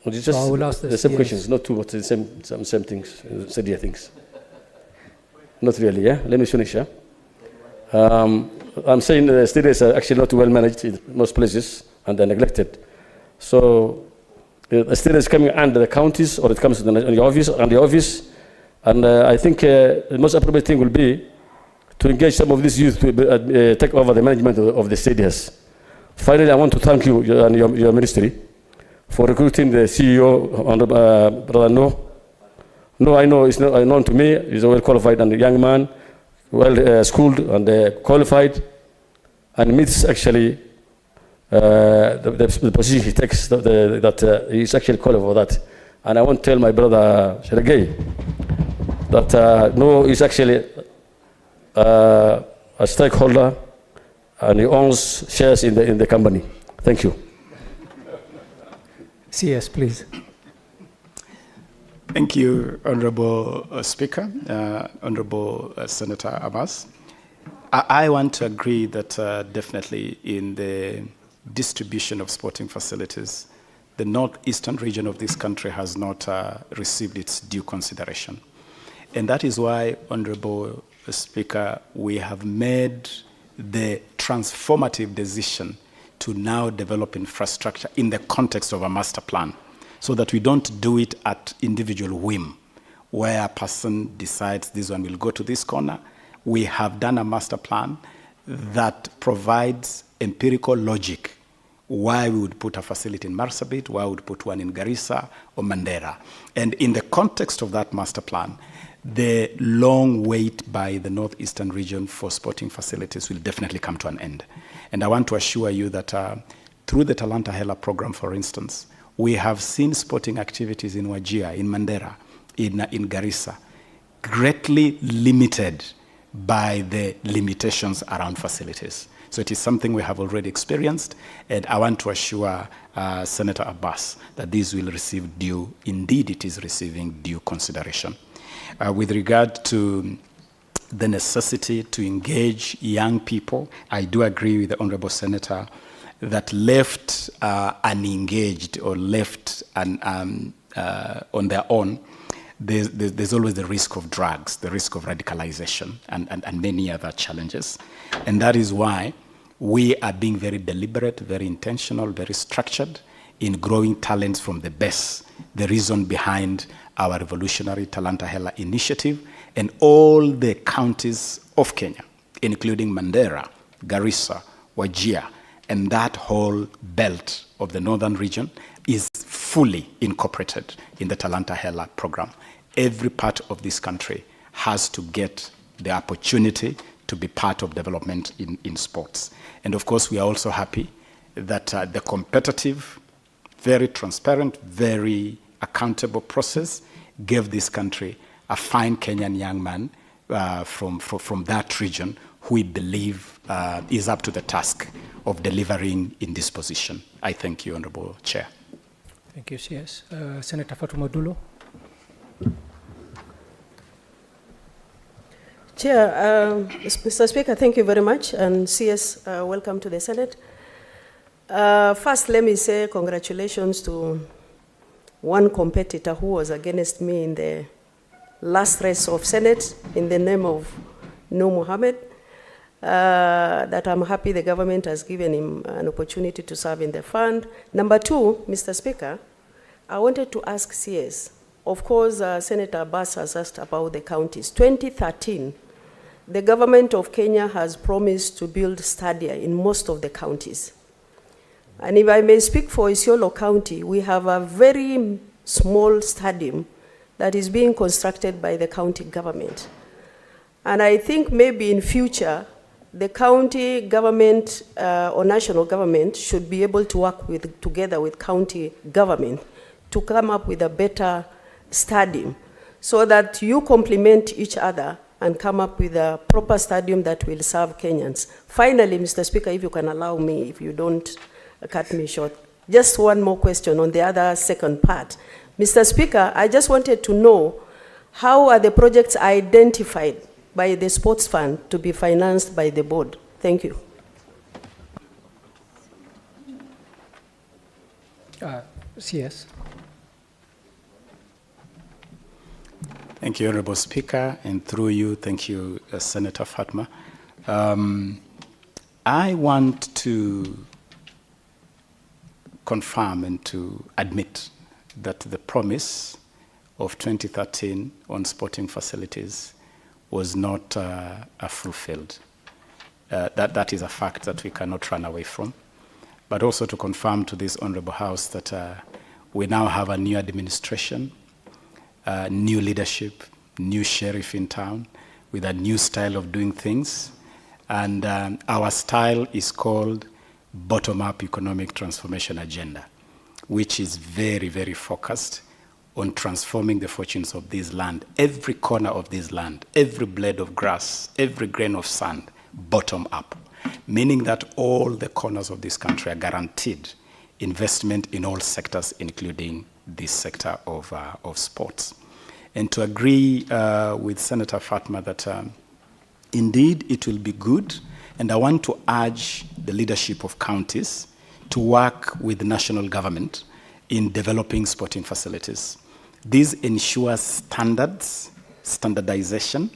Well, it's just so I will ask the same questions, not two, but the same things, similar things. Not really, yeah? Let me finish, yeah? I'm saying the stadiums are actually not well managed in most places, and they're neglected. So the stadiums coming under the counties, or it comes to the office, and I think the most appropriate thing will be to engage some of these youth to take over the management of the stadiums. Finally, I want to thank you and your ministry for recruiting the CEO, Brother No, I know it's not known to me. He's a well-qualified and a young man, well-schooled and qualified, and meets actually the position he takes, that he's actually qualified for that. And I want to tell my brother Sergei that No is actually a stakeholder, and he owns shares in the company. Thank you. CS, please. Thank you, Honorable Speaker, Honorable Senator Abbas. I want to agree that definitely in the distribution of sporting facilities, the northeastern region of this country has not received its due consideration. And that is why, Honorable Speaker, we have made the transformative decision to now develop infrastructure in the context of a master plan, so that we don't do it at individual whim, where a person decides this one will go to this corner. We have done a master plan that provides empirical logic why we would put a facility in Marsabit, why we would put one in Garissa or Mandera. And in the context of that master plan, the long wait by the northeastern region for sporting facilities will definitely come to an end. And I want to assure you that through the Talanta Hela program, for instance, we have seen sporting activities in Wajir, in Mandera, in Garissa, greatly limited by the limitations around facilities. So it is something we have already experienced, and I want to assure Senator Abbas that this will receive due, indeed it is receiving due consideration. With regard to the necessity to engage young people, I do agree with the Honorable Senator that left unengaged or left on their own, there's always the risk of drugs, the risk of radicalization, and many other challenges. And that is why we are being very deliberate, very intentional, very structured in growing talents from the best. The reason behind our revolutionary Talanta Hela initiative, and all the counties of Kenya, including Mandera, Garissa, Wajir, and that whole belt of the northern region is fully incorporated in the Talanta Hela program. Every part of this country has to get the opportunity to be part of development in sports. And of course, we are also happy that the competitive, very transparent, very accountable process gave this country a fine Kenyan young man from that region who we believe is up to the task of delivering in this position. I thank you, Honorable Chair. Thank you, CS. Senator Fatuma Dulo. Chair, Mr. Speaker, thank you very much, and CS, welcome to the Senate. First, let me say congratulations to one competitor who was against me in the last race of Senate in the name of Nur Mohammed, that I'm happy the government has given him an opportunity to serve in the fund. Number two, Mr. Speaker, I wanted to ask CS. Of course, Senator Abbas has asked about the counties. 2013, the government of Kenya has promised to build stadia in most of the counties. And if I may speak for Isiolo County, we have a very small stadium that is being constructed by the county government. And I think maybe in future, the county government or national government should be able to work together with county government to come up with a better stadium so that you complement each other and come up with a proper stadium that will serve Kenyans. Finally, Mr. Speaker, if you can allow me, if you don't cut me short, just one more question on the other second part. Mr. Speaker, I just wanted to know how are the projects identified by the sports fund to be financed by the board? Thank you. CS. Thank you, Honorable Speaker, and through you, thank you, Senator Fatma. I want to confirm and to admit that the promise of 2013 on sporting facilities was not fulfilled. That is a fact that we cannot run away from. But also to confirm to this Honorable House that we now have a new administration, new leadership, new sheriff in town with a new style of doing things. And our style is called Bottom-Up Economic Transformation Agenda, which is very, very focused on transforming the fortunes of this land, every corner of this land, every blade of grass, every grain of sand, bottom up, meaning that all the corners of this country are guaranteed investment in all sectors, including this sector of sports. And to agree with Senator Fatma that indeed it will be good, and I want to urge the leadership of counties to work with the national government in developing sporting facilities. This ensures standardization.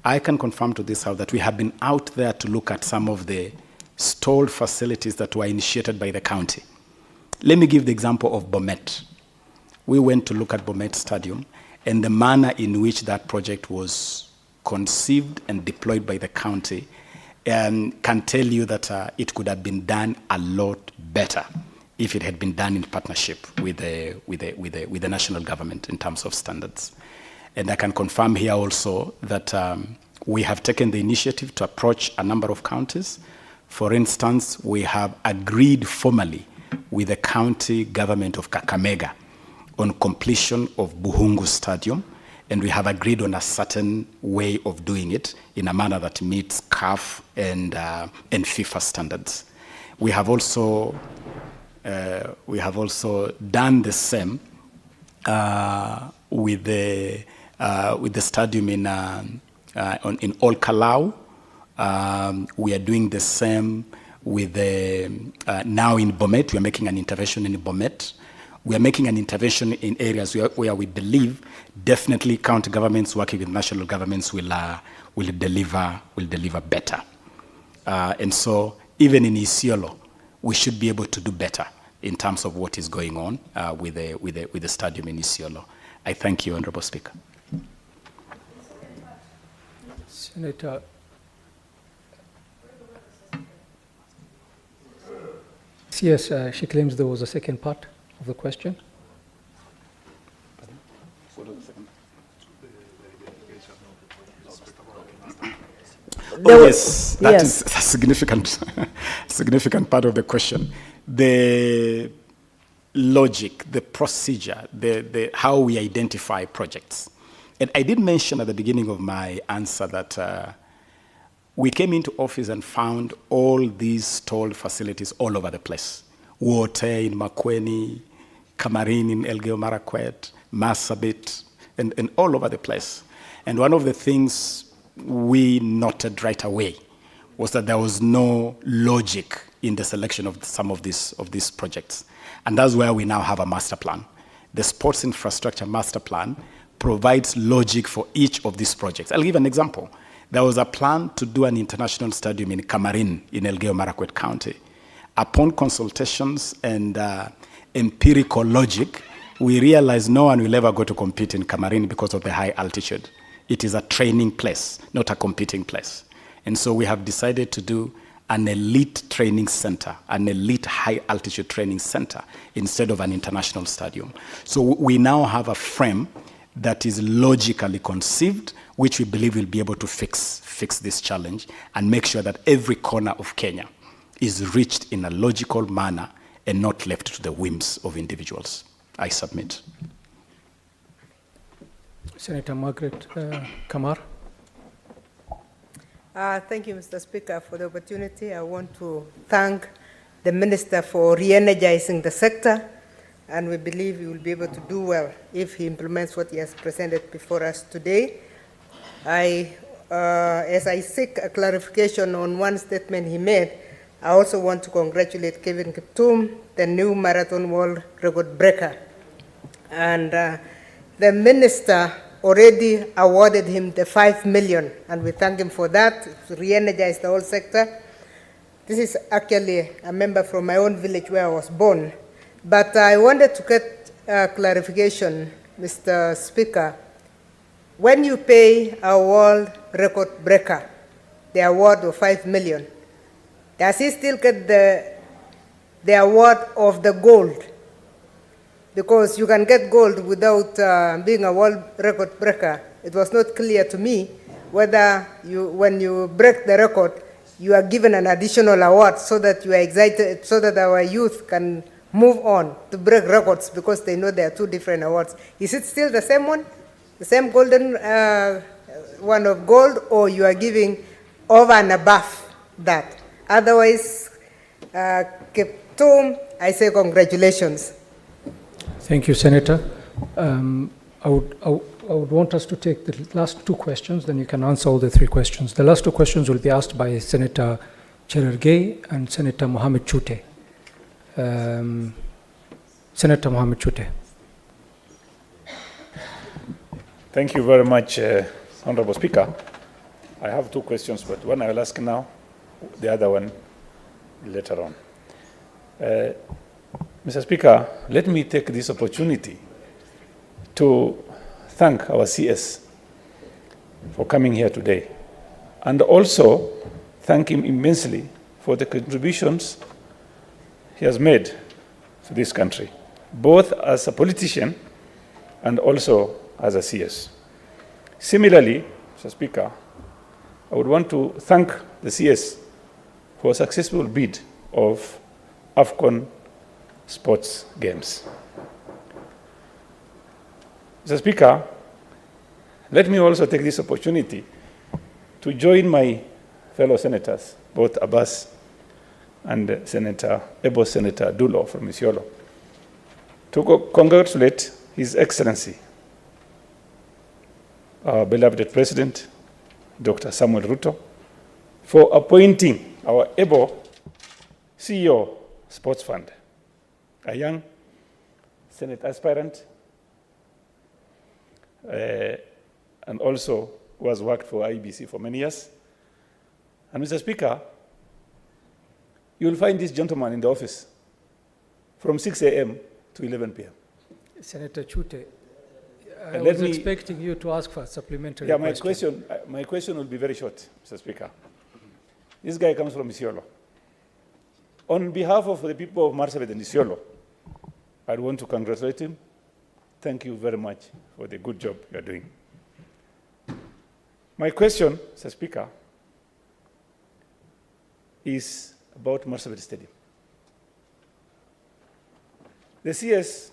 I can confirm to this House that we have been out there to look at some of the stalled facilities that were initiated by the county. Let me give the example of Bomet. We went to look at Bomet Stadium, and the manner in which that project was conceived and deployed by the county can tell you that it could have been done a lot better if it had been done in partnership with the national government in terms of standards. And I can confirm here also that we have taken the initiative to approach a number of counties. For instance, we have agreed formally with the county government of Kakamega on completion of Buhungu Stadium, and we have agreed on a certain way of doing it in a manner that meets CAF and FIFA standards. We have also done the same with the stadium in Olkalau. We are doing the same with now in Bomet. We are making an intervention in Bomet. We are making an intervention in areas where we believe definitely county governments working with national governments will deliver better. And so even in Isiolo, we should be able to do better in terms of what is going on with the stadium in Isiolo. I thank you, Honorable Speaker. Senator. Yes, she claims there was a second part of the question. Yes, that is a significant part of the question. The logic, the procedure, the how we identify projects. And I did mention at the beginning of my answer that we came into office and found all these stalled facilities all over the place. Wote in Makueni, Kamarin in Elgeyo Marakwet, Marsabit, and all over the place. And one of the things we noted right away was that there was no logic in the selection of some of these projects. And that's where we now have a master plan. the Sports Infrastructure Master Plan provides logic for each of these projects. I'll give an example. There was a plan to do an international stadium in Camarin in Elgeyo-Marakwet County. Upon consultations and empirical logic, we realized no one will ever go to compete in Camarin because of the high altitude. It is a training place, not a competing place. And so we have decided to do an elite training center, an elite high altitude training center, instead of an international stadium. So we now have a frame that is logically conceived, which we believe will be able to fix this challenge and make sure that every corner of Kenya is reached in a logical manner and not left to the whims of individuals. I submit. Senator Margaret Kamar. Thank you, Mr. Speaker, for the opportunity. I want to thank the Minister for re-energizing the sector, and we believe he will be able to do well if he implements what he has presented before us today. As I seek a clarification on one statement he made, I also want to congratulate Kevin Kiptum, the new marathon world record breaker. And the Minister already awarded him the 5 million, and we thank him for that, to re-energize the whole sector. This is actually a member from my own village where I was born. But I wanted to get clarification, Mr. Speaker. When you pay a world record breaker the award of 5 million, does he still get the award of the gold? Because you can get gold without being a world record breaker. It was not clear to me whether when you break the record, you are given an additional award so that you are excited, so that our youth can move on to break records, because they know there are two different awards. Is it still the same one? The same golden one of gold, or you are giving over and above that? Otherwise, Kiptum, I say congratulations. Thank you, Senator. I would want us to take the last two questions, then you can answer all the three questions. The last two questions will be asked by Senator Cherargei and Senator Mohamed Chute. Senator Mohamed Chute. Thank you very much, Honorable Speaker. I have two questions, but one I will ask now, the other one later on. Mr. Speaker, let me take this opportunity to thank our CS for coming here today, and also thank him immensely for the contributions he has made to this country, both as a politician and also as a CS. Similarly, Mr. Speaker, I would want to thank the CS for a successful bid of AFCON sports games. Mr. Speaker, let me also take this opportunity to join my fellow senators, both Abbas and Senator Dulo from Isiolo, to congratulate His Excellency, our beloved President, Dr. Samuel Ruto, for appointing our able CEO Sports Fund, a young Senate aspirant, and also who has worked for IBC for many years. And Mr. Speaker, you will find this gentleman in the office from 6 a.m. to 11 p.m. Senator Chute, I was expecting you to ask for a supplementary question. My question will be very short, Mr. Speaker. This guy comes from Isiolo. On behalf of the people of Marsabit and Isiolo, I want to congratulate him. Thank you very much for the good job you are doing. My question, Mr. Speaker, is about Marsabit Stadium. The CS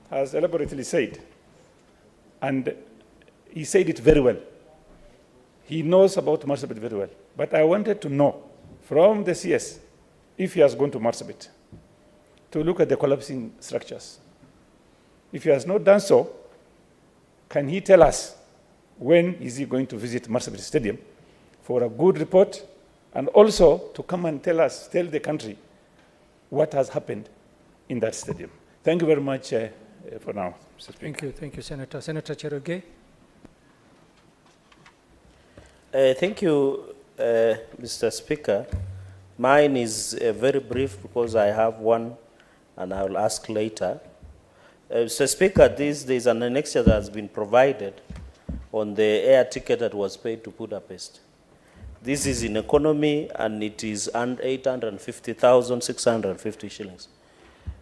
has elaborately said, and he said it very well. He knows about Marsabit very well. But I wanted to know from the CS, if he has gone to Marsabit, to look at the collapsing structures. If he has not done so, can he tell us when is he going to visit Marsabit Stadium for a good report, and also to come and tell the country what has happened in that stadium. Thank you very much, for now, Mr. Speaker. Thank you, Senator. Senator Cherogey. Thank you, Mr. Speaker. Mine is very brief because I have one and I will ask later. Mr. Speaker, there's an annexure that has been provided on the air ticket that was paid to Budapest. This is in economy and it is 850,650 shillings.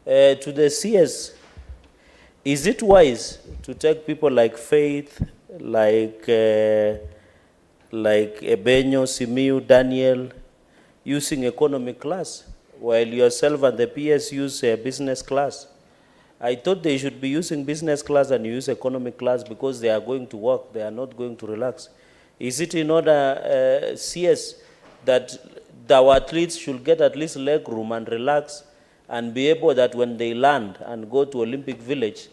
To the CS, is it wise to take people like Faith, like Ebenyo, Simiu, Daniel, using economy class, while yourself and the PS use business class? I thought they should be using business class and use economy class because they are going to work, they are not going to relax. Is it in order, CS, that our athletes should get at least leg room and relax and be able that when they land and go to Olympic Village,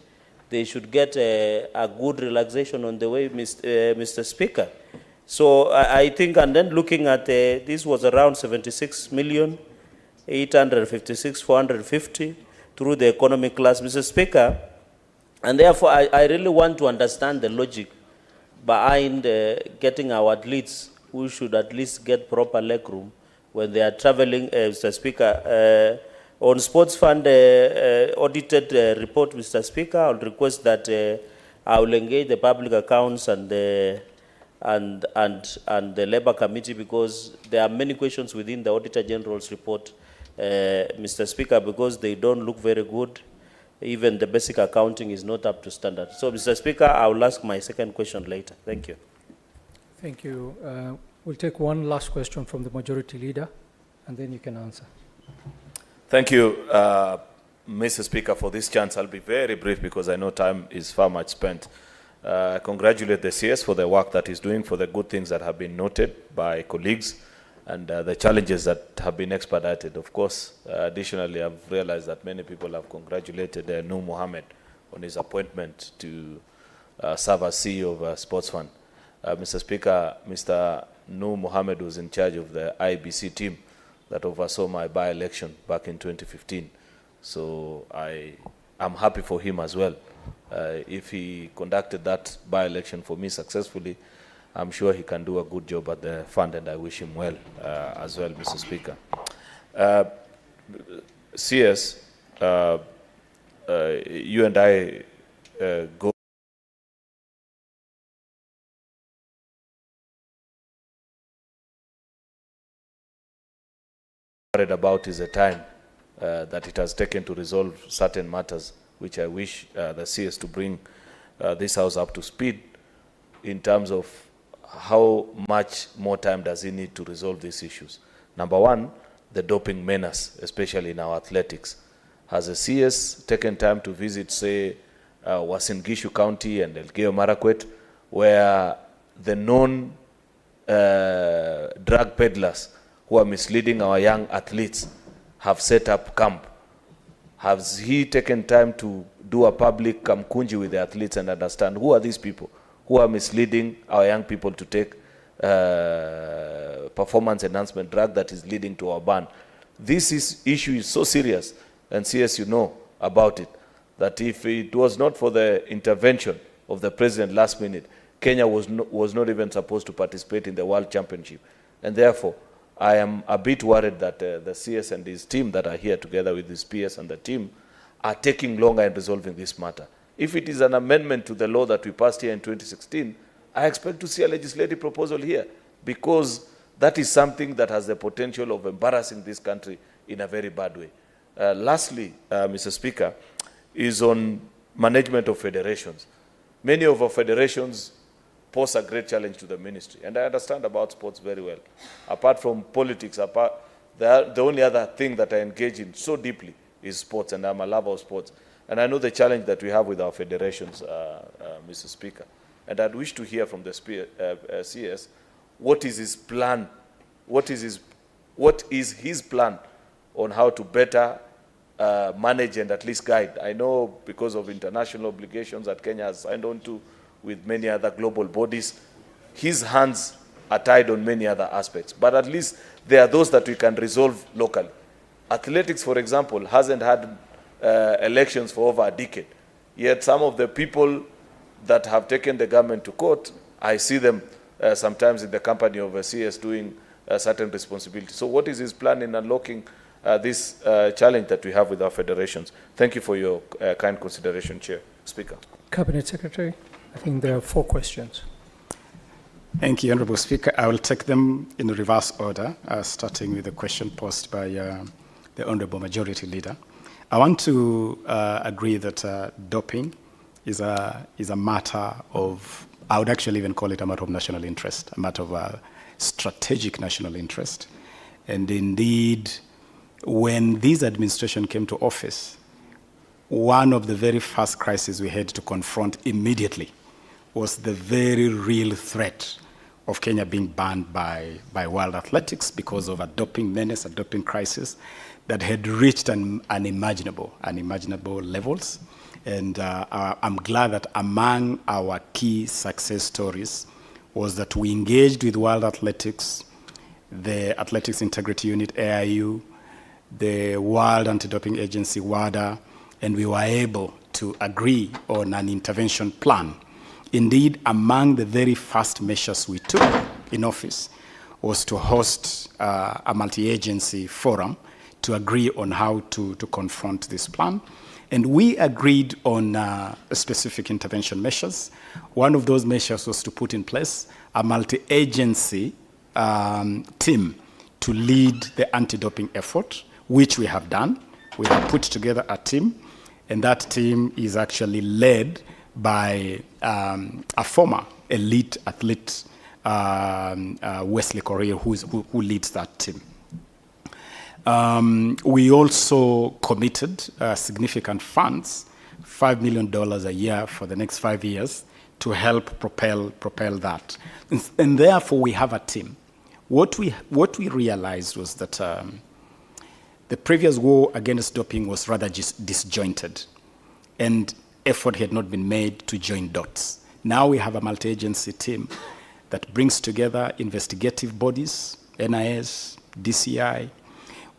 they should get a good relaxation on the way, Mr. Speaker? So I think, and then looking at this was around 76,856,450 through the economy class, Mr. Speaker, and therefore I really want to understand the logic behind getting our athletes who should at least get proper leg room when they are traveling, Mr. Speaker. On sports fund audited report, Mr. Speaker, I'll request that I will engage the public accounts and the Labour Committee because there are many questions within the Auditor General's report, Mr. Speaker, because they don't look very good. Even the basic accounting is not up to standard. So, Mr. Speaker, I will ask my second question later. Thank you. Thank you. We'll take one last question from the Majority Leader, and then you can answer. Thank you, Mr. Speaker, for this chance. I'll be very brief because I know time is far much spent. I congratulate the CS for the work that he's doing, for the good things that have been noted by colleagues, and the challenges that have been expedited. Of course, additionally, I've realized that many people have congratulated Noor Mohammed on his appointment to serve as CEO of Sports Fund. Mr. Speaker, Mr. Noor Mohammed was in charge of the IBC team that oversaw my by-election back in 2015. So I'm happy for him as well. If he conducted that by-election for me successfully, I'm sure he can do a good job at the fund, and I wish him well as well, Mr. Speaker. CS, you and I go worried about is the time that it has taken to resolve certain matters, which I wish the CS to bring this House up to speed in terms of how much more time does he need to resolve these issues. Number one, the doping menace, especially in our athletics. Has the CS taken time to visit, say, Uasin Gishu County and Elgeyo Marakwet, where the known drug peddlers who are misleading our young athletes have set up camp? Has he taken time to do a public kamkunji with the athletes and understand who are these people who are misleading our young people to take performance enhancement drug that is leading to our ban? This issue is so serious, and CS, you know about it, that if it was not for the intervention of the president last minute, Kenya was not even supposed to participate in the World Championship. And therefore, I am a bit worried that the CS and his team that are here together with his PS and the team are taking longer in resolving this matter. If it is an amendment to the law that we passed here in 2016, I expect to see a legislative proposal here, because that is something that has the potential of embarrassing this country in a very bad way. Lastly, Mr. Speaker, is on management of federations. Many of our federations pose a great challenge to the ministry, and I understand about sports very well. Apart from politics, the only other thing that I engage in so deeply is sports, and I'm a lover of sports. And I know the challenge that we have with our federations, Mr. Speaker. And I'd wish to hear from the CS, what is his plan? What is his plan on how to better manage and at least guide? I know because of international obligations that Kenya has signed on to with many other global bodies, his hands are tied on many other aspects. But at least there are those that we can resolve locally. Athletics, for example, hasn't had elections for over a decade. Yet some of the people that have taken the government to court, I see them sometimes in the company of a CS doing certain responsibilities. So what is his plan in unlocking this challenge that we have with our federations? Thank you for your kind consideration, Chair. Speaker. Cabinet Secretary, I think there are 4 questions. Thank you, Honourable Speaker. I will take them in reverse order, starting with the question posed by the Honourable Majority Leader. I want to agree that doping is a matter of, I would actually even call it a matter of national interest, a matter of strategic national interest. And indeed, when this administration came to office, one of the very first crises we had to confront immediately was the very real threat of Kenya being banned by World Athletics because of a doping menace, a doping crisis that had reached unimaginable levels. And I'm glad that among our key success stories was that we engaged with World Athletics, the Athletics Integrity Unit, AIU, the World Anti-Doping Agency, WADA, and we were able to agree on an intervention plan. Indeed, among the very first measures we took in office was to host a multi-agency forum to agree on how to confront this plan. And we agreed on specific intervention measures. One of those measures was to put in place a multi-agency team to lead the anti-doping effort, which we have done. We have put together a team, and that team is actually led by a former elite athlete, Wesley Korir, who leads that team. We also committed significant funds, $5 million a year for the next 5 years, to help propel that. And therefore, we have a team. What we realized was that the previous war against doping was rather disjointed, and effort had not been made to join dots. Now we have a multi-agency team that brings together investigative bodies, NIS, DCI.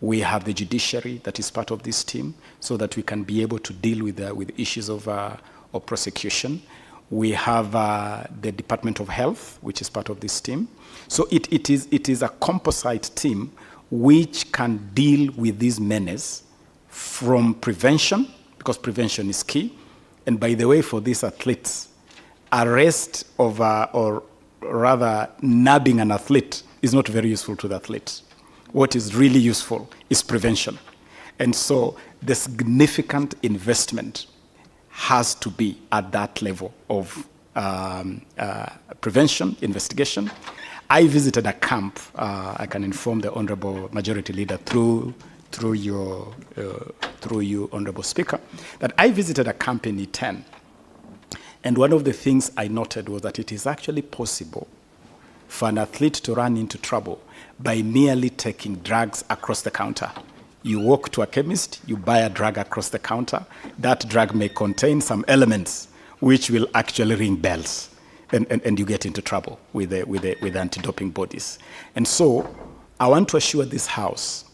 We have the judiciary that is part of this team so that we can be able to deal with issues of prosecution. We have the Department of Health, which is part of this team. So it is a composite team which can deal with this menace from prevention, because prevention is key. And by the way, for these athletes, arrest of, or rather nabbing an athlete is not very useful to the athlete. What is really useful is prevention. And so the significant investment has to be at that level of prevention, investigation. I visited a camp, I can inform the Honourable Majority Leader through you, Honourable Speaker, that I visited a camp in E10. And one of the things I noted was that it is actually possible for an athlete to run into trouble by merely taking drugs across the counter. You walk to a chemist, you buy a drug across the counter. That drug may contain some elements which will actually ring bells, and you get into trouble with the anti-doping bodies. And so I want to assure this House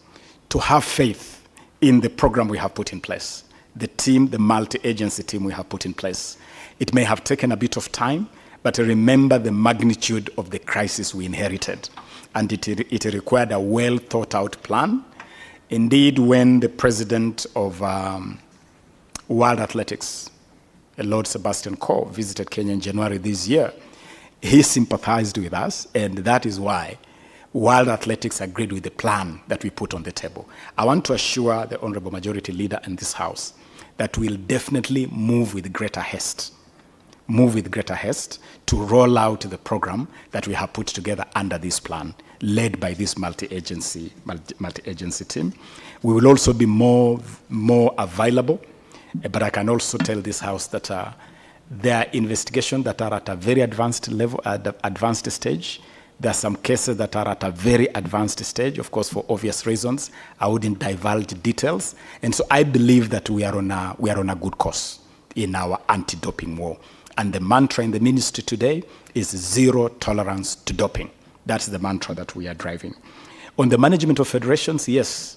to have faith in the program we have put in place, the team, the multi-agency team we have put in place. It may have taken a bit of time, but remember the magnitude of the crisis we inherited. And it required a well-thought-out plan. Indeed, when the president of World Athletics, Lord Sebastian Coe, visited Kenya in January this year, he sympathized with us, and that is why World Athletics agreed with the plan that we put on the table. I want to assure the Honourable Majority Leader in this House that we'll definitely move with greater haste to roll out the program that we have put together under this plan, led by this multi-agency team. We will also be more available, but I can also tell this House that there are investigations that are at a very advanced level, at the advanced stage. There are some cases that are at a very advanced stage, of course, for obvious reasons. I wouldn't divulge details. And so I believe that we are on a good course in our anti-doping war. And the mantra in the ministry today is zero tolerance to doping. That's the mantra that we are driving. On the management of federations, yes,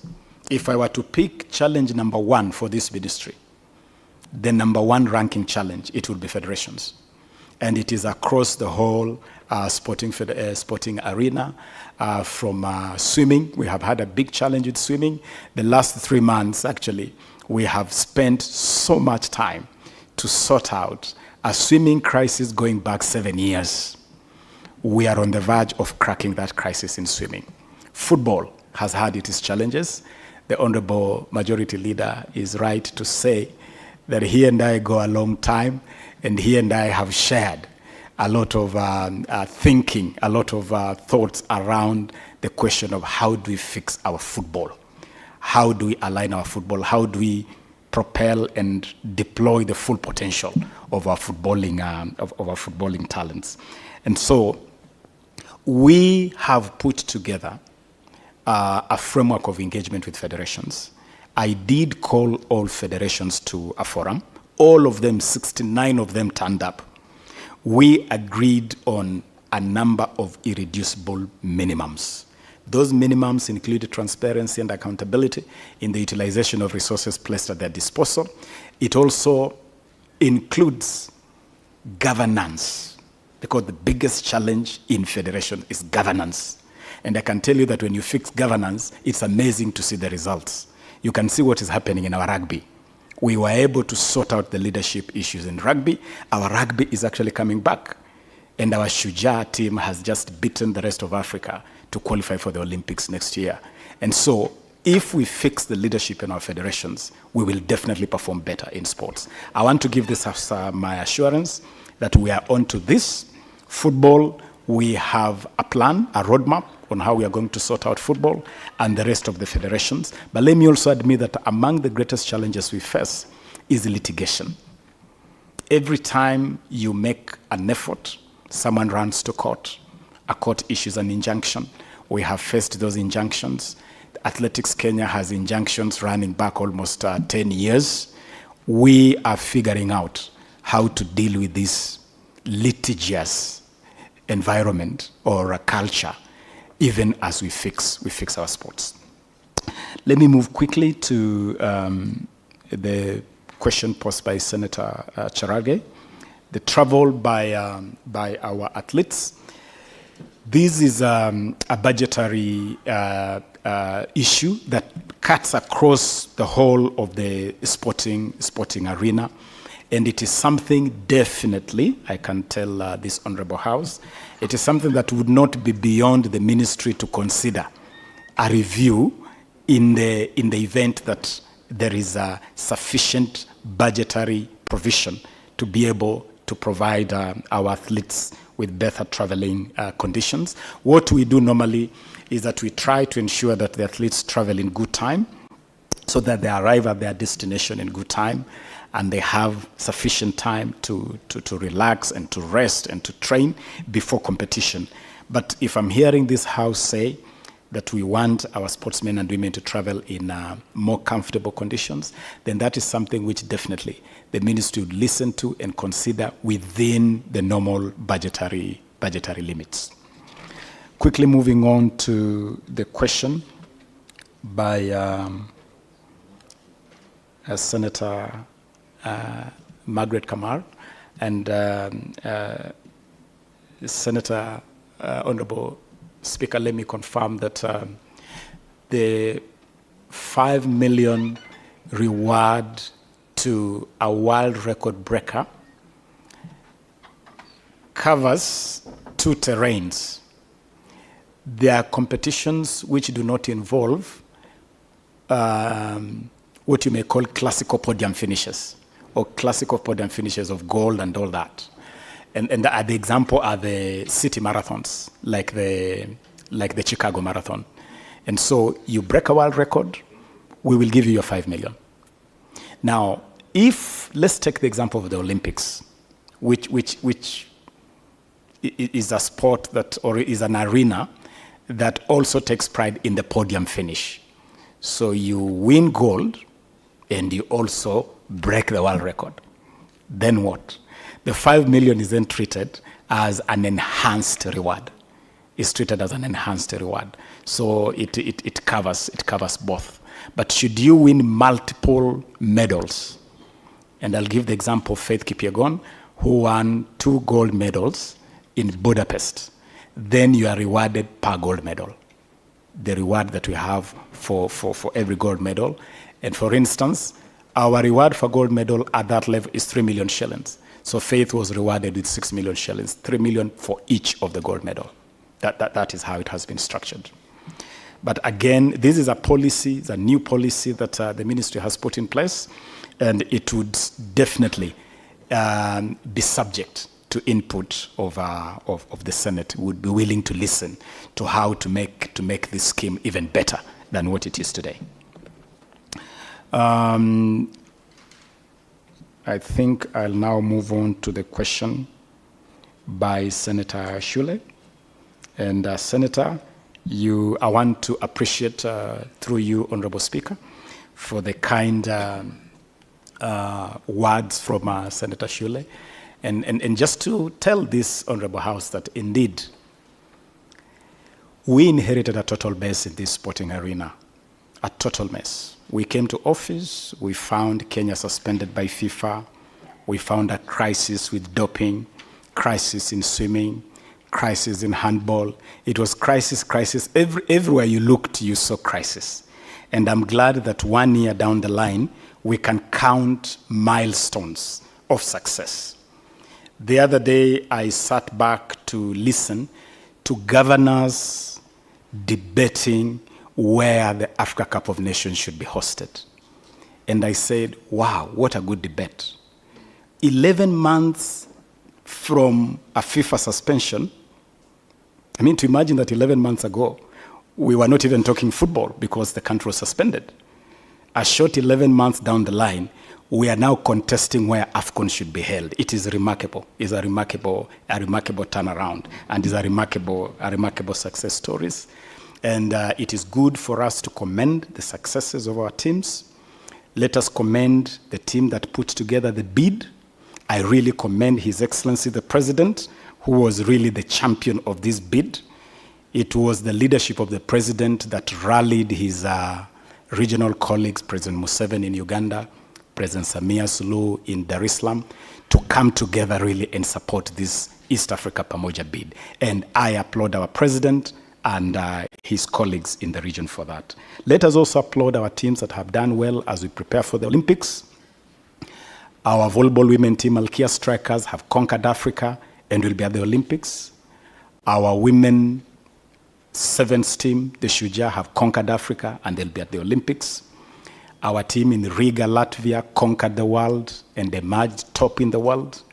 if I were to pick challenge number one for this ministry, the number one ranking challenge, it will be federations. And it is across the whole sporting arena. From swimming, we have had a big challenge with swimming. The last 3 months, actually, we have spent so much time to sort out a swimming crisis going back 7 years. We are on the verge of cracking that crisis in swimming. Football has had its challenges. The Honorable Majority Leader is right to say that he and I go a long time, and he and I have shared a lot of thinking, a lot of thoughts around the question of how do we fix our football? How do we align our football? How do we propel and deploy the full potential of our footballing, of our footballing talents? And so we have put together a framework of engagement with federations. I did call all federations to a forum. All of them, 69 of them, turned up. We agreed on a number of irreducible minimums. Those minimums included transparency and accountability in the utilization of resources placed at their disposal. It also includes governance, because the biggest challenge in federation is governance. And I can tell you that when you fix governance, it's amazing to see the results. You can see what is happening in our rugby. We were able to sort out the leadership issues in rugby. Our rugby is actually coming back. And our Shujaa team has just beaten the rest of Africa to qualify for the Olympics next year. And so if we fix the leadership in our federations, we will definitely perform better in sports. I want to give this as my assurance that we are on to this. Football, we have a plan, a roadmap on how we are going to sort out football and the rest of the federations. But let me also admit that among the greatest challenges we face is litigation. Every time you make an effort, someone runs to court. A court issues an injunction. We have faced those injunctions. Athletics Kenya has injunctions running back almost 10 years. We are figuring out how to deal with this litigious environment or a culture, even as we fix our sports. Let me move quickly to the question posed by Senator Cherargei, the travel by our athletes. This is a budgetary issue that cuts across the whole of the sporting arena. And it is something definitely, I can tell this Honorable House, it is something that would not be beyond the ministry to consider a review in the event that there is a sufficient budgetary provision to be able to provide our athletes with better traveling conditions. What we do normally is that we try to ensure that the athletes travel in good time so that they arrive at their destination in good time and they have sufficient time to relax and to rest and to train before competition. But if I'm hearing this House say that we want our sportsmen and women to travel in more comfortable conditions, then that is something which definitely the ministry would listen to and consider within the normal budgetary limits. Quickly moving on to the question by Senator Margaret Kamar and Senator Honorable Speaker, let me confirm that the 5 million reward to a world record breaker covers 2 terrains. There are competitions which do not involve what you may call classical podium finishes or classical podium finishes of gold and all that. And the example are the city marathons, like the Chicago Marathon. And so you break a world record, we will give you your 5 million. Now, let's take the example of the Olympics, which is a sport that, or is an arena that also takes pride in the podium finish. So you win gold and you also break the world record. Then what? The 5 million is then treated as an enhanced reward. It's treated as an enhanced reward. So it covers both. But should you win multiple medals And I'll give the example of Faith Kipyegon, who won 2 gold medals in Budapest. Then you are rewarded per gold medal. The reward that we have for every gold medal. And for instance, our reward for gold medal at that level is 3 million shillings. So Faith was rewarded with 6 million shillings, 3 million for each of the gold medal. That is how it has been structured. But again, this is a policy, it's a new policy that the ministry has put in place, and it would definitely be subject to input of the Senate. Would be willing to listen to how to make this scheme even better than what it is today. I think I'll now move on to the question by Senator Shule. And Senator, I want to appreciate through you, Honorable Speaker, for the kind words from Senator Shule. And just to tell this Honorable House that indeed, we inherited a total mess in this sporting arena, a total mess. We came to office, we found Kenya suspended by FIFA, we found a crisis with doping, crisis in swimming, crisis in handball. It was crisis. Everywhere you looked, you saw crisis. And I'm glad that 1 year down the line, we can count milestones of success. The other day, I sat back to listen to governors debating where the Africa Cup of Nations should be hosted. And I said, wow, what a good debate. 11 months from a FIFA suspension. I mean, to imagine that 11 months ago, we were not even talking football because the country was suspended. A short 11 months down the line, we are now contesting where AFCON should be held. It is remarkable. It's a remarkable turnaround, and is a remarkable success stories. And it is good for us to commend the successes of our teams. Let us commend the team that put together the bid. I really commend His Excellency the President, who was really the champion of this bid. It was the leadership of the President that rallied his regional colleagues, President Museveni in Uganda, President Samia Suluhu in Dar es Salaam, to come together really and support this East Africa Pamoja bid. And I applaud our President and his colleagues in the region for that. Let us also applaud our teams that have done well as we prepare for the Olympics. Our volleyball women team, Malkia Strikers, have conquered Africa and will be at the Olympics. Our women sevens team, the Shujaa, have conquered Africa and they'll be at the Olympics. Our team in Riga, Latvia, conquered the world and emerged top in the world.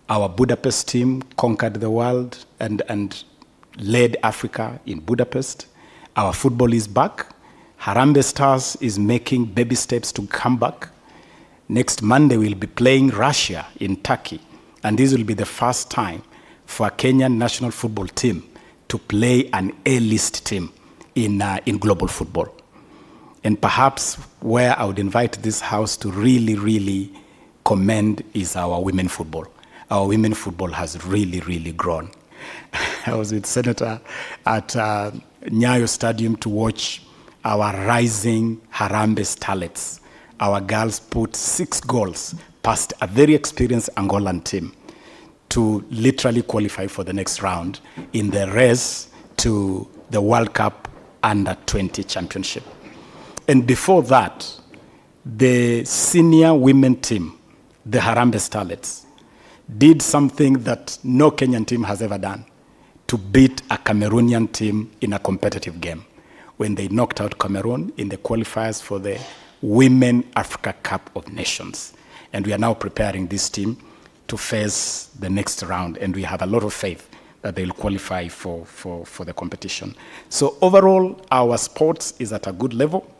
Our Budapest team conquered the world and led Africa in Budapest. Our football is back. Harambee Stars is making baby steps to come back. Next Monday, we'll be playing Russia in Turkey. And this will be the first time for a Kenyan national football team to play an A-list team in global football. And perhaps where I would invite this House to really, really commend is our women football. Our women football has really, really grown. I was with Senator at Nyayo Stadium to watch our rising Harambee starlets. Our girls put 6 goals past a very experienced Angolan team to literally qualify for the next round in the race to the World Cup Under-20 Championship. And before that, the senior women team, the Harambee Starlets, did something that no Kenyan team has ever done, to beat a Cameroonian team in a competitive game when they knocked out Cameroon in the qualifiers for the Women Africa Cup of Nations. And we are now preparing this team to face the next round, and we have a lot of faith that they'll qualify for the competition. So overall, our sports is at a good level,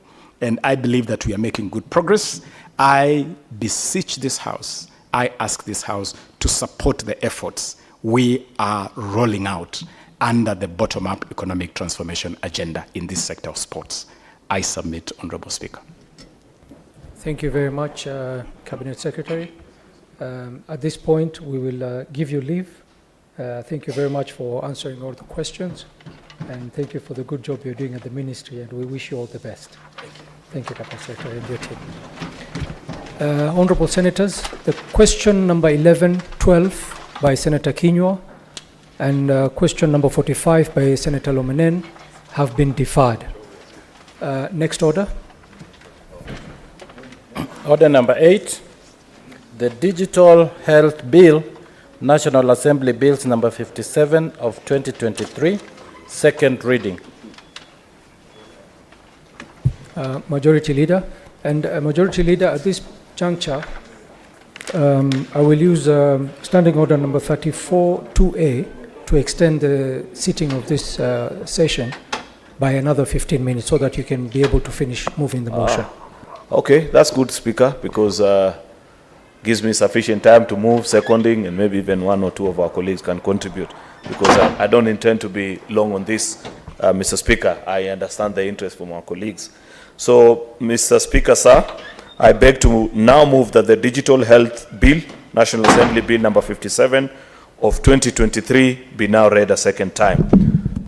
and I believe that we are making good progress. I beseech this House, I ask this House to support the efforts we are rolling out under the bottom-up economic transformation agenda in this sector of sports. I submit, Honorable Speaker. Thank you very much, Cabinet Secretary. At this point, we will give you leave. Thank you very much for answering all the questions, and thank you for the good job you're doing at the Ministry, and we wish you all the best. Thank you, Cabinet Secretary, and your team. Honorable Senators, the question number 11, 12 by Senator Kinyua and question number 45 by Senator Lomanen have been deferred. Next order. Order number 8, the Digital Health Bill, National Assembly Bills number 57 of 2023, second reading. Majority Leader. And Majority Leader, at this juncture, I will use Standing Order number 34-2A to extend the sitting of this session by another 15 minutes so that you can be able to finish moving the motion. Okay, that's good, Speaker, because gives me sufficient time to move seconding, and maybe even one or two of our colleagues can contribute, because I don't intend to be long on this, Mr. Speaker. I understand the interest from our colleagues. So, Mr. Speaker, sir, I beg to now move that the Digital Health Bill, National Assembly Bill number 57 of 2023 be now read a second time.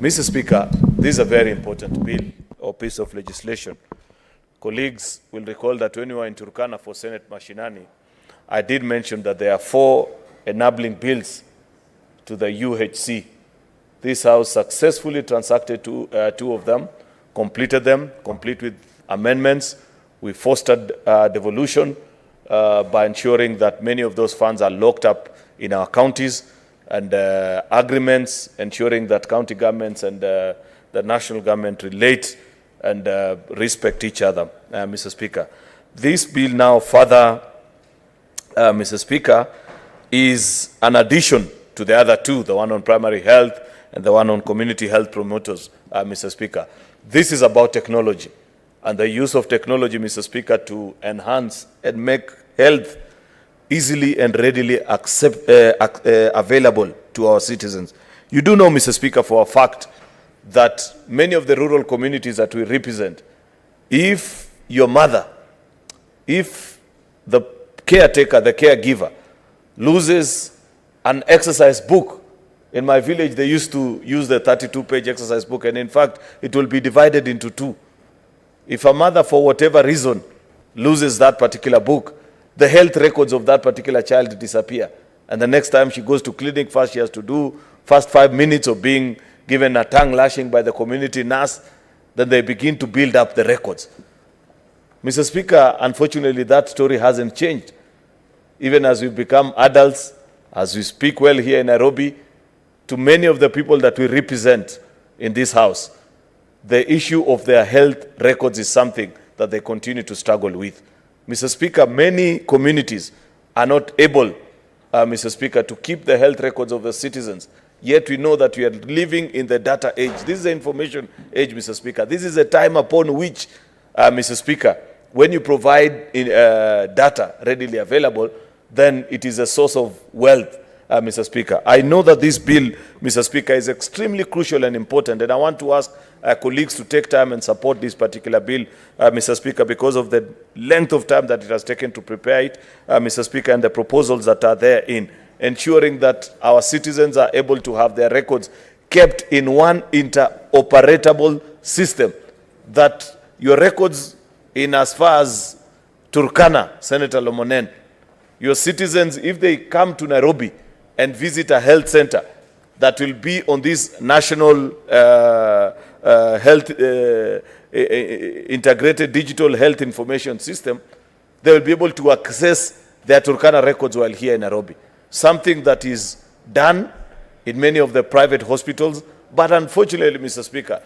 Mr. Speaker, this is a very important bill or piece of legislation. Colleagues will recall that when we were in Turkana for Senate Mashinani, I did mention that there are 4 enabling bills to the UHC. This House successfully transacted 2 of them, completed them, complete with amendments. We fostered devolution by ensuring that many of those funds are locked up in our counties, and agreements ensuring that county governments and the national government relate and respect each other, Mr. Speaker. This bill now further, Mr. Speaker, is an addition to the other 2, the one on primary health and the one on community health promoters, Mr. Speaker. This is about technology and the use of technology, Mr. Speaker, to enhance and make health easily and readily available to our citizens. You do know, Mr. Speaker, for a fact that many of the rural communities that we represent, if your mother, if the caretaker, the caregiver, loses an exercise book, in my village they used to use the 32-page exercise book, and in fact it will be divided into 2. If a mother, for whatever reason, loses that particular book, the health records of that particular child disappear. And the next time she goes to clinic, first she has to do first 5 minutes of being given a tongue lashing by the community nurse, then they begin to build up the records. Mr. Speaker, unfortunately, that story hasn't changed. Even as we become adults, as we speak well here in Nairobi, to many of the people that we represent in this House, the issue of their health records is something that they continue to struggle with. Mr. Speaker, many communities are not able, Mr. Speaker, to keep the health records of the citizens. Yet we know that we are living in the data age. This is the information age, Mr. Speaker. This is a time upon which, Mr. Speaker, when you provide data readily available, then it is a source of wealth, Mr. Speaker. I know that this bill, Mr. Speaker, is extremely crucial and important, and I want to ask colleagues to take time and support this particular bill, Mr. Speaker, because of the length of time that it has taken to prepare it, Mr. Speaker, and the proposals that are therein, ensuring that our citizens are able to have their records kept in one interoperable system, that your records in as far as Turkana, Senator Lomonen, your citizens, if they come to Nairobi and visit a health center that will be on this national health integrated digital health information system, they will be able to access their Turkana records while here in Nairobi. Something that is done in many of the private hospitals, but unfortunately, Mr. Speaker,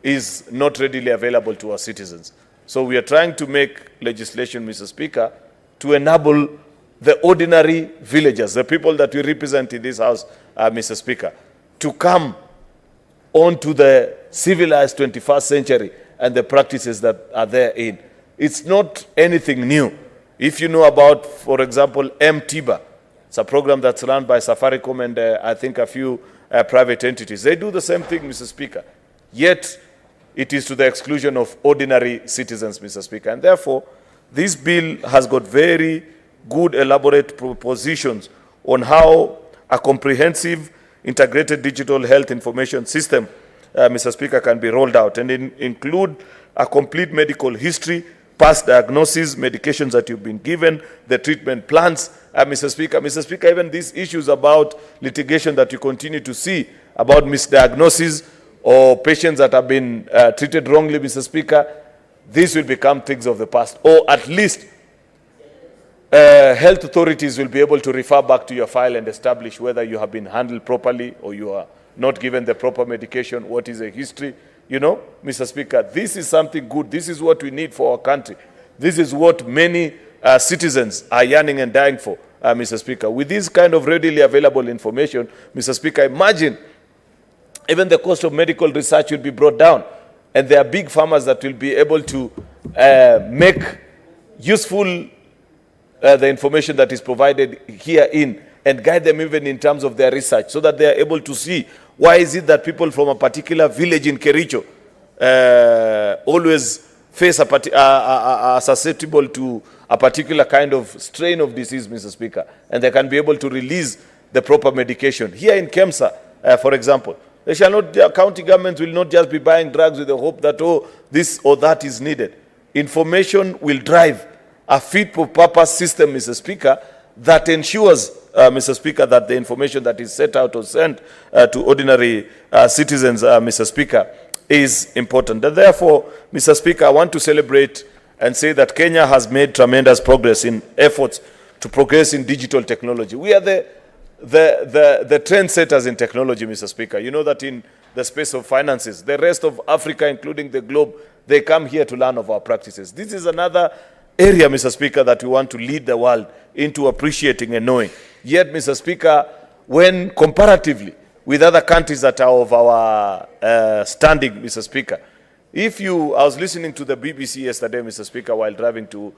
is not readily available to our citizens. So we are trying to make legislation, Mr. Speaker, to enable the ordinary villagers, the people that we represent in this House, Mr. Speaker, to come onto the civilized 21st century and the practices that are therein. It's not anything new. If you know about, for example, M-TIBA, it's a program that's run by Safaricom and I think a few private entities. They do the same thing, Mr. Speaker. Yet, it is to the exclusion of ordinary citizens, Mr. Speaker. And therefore, this bill has got very good, elaborate propositions on how a comprehensive integrated digital health information system, Mr. Speaker, can be rolled out and include a complete medical history past diagnoses, medications that you've been given, the treatment plans, Mr. Speaker, even these issues about litigation that you continue to see about misdiagnosis or patients that have been treated wrongly, Mr. Speaker, these will become things of the past, or at least health authorities will be able to refer back to your file and establish whether you have been handled properly or you are not given the proper medication, what is the history. You know, Mr. Speaker, this is something good. This is what we need for our country. This is what many citizens are yearning and dying for, Mr. Speaker. With this kind of readily available information, Mr. Speaker, imagine even the cost of medical research will be brought down, and there are big pharmas that will be able to make useful the information that is provided herein and guide them even in terms of their research, so that they are able to see why is it that people from a particular village in Kericho always face are susceptible to a particular kind of strain of disease, Mr. Speaker, and they can be able to release the proper medication. Here in Kemsa, for example, they shall not, county governments will not just be buying drugs with the hope that, oh, this or that is needed. Information will drive a fit-for-purpose system, Mr. Speaker, that ensures, Mr. Speaker, that the information that is set out or sent to ordinary citizens, Mr. Speaker, is important. And therefore, Mr. Speaker, I want to celebrate and say that Kenya has made tremendous progress in efforts to progress in digital technology. We are the trendsetters in technology, Mr. Speaker. You know that in the space of finances, the rest of Africa, including the globe, they come here to learn of our practices. This is another area, Mr. Speaker, that we want to lead the world into appreciating and knowing. Yet, Mr. Speaker, when comparatively with other countries that are of our standing, Mr. Speaker, I was listening to the BBC yesterday, Mr. Speaker, while driving to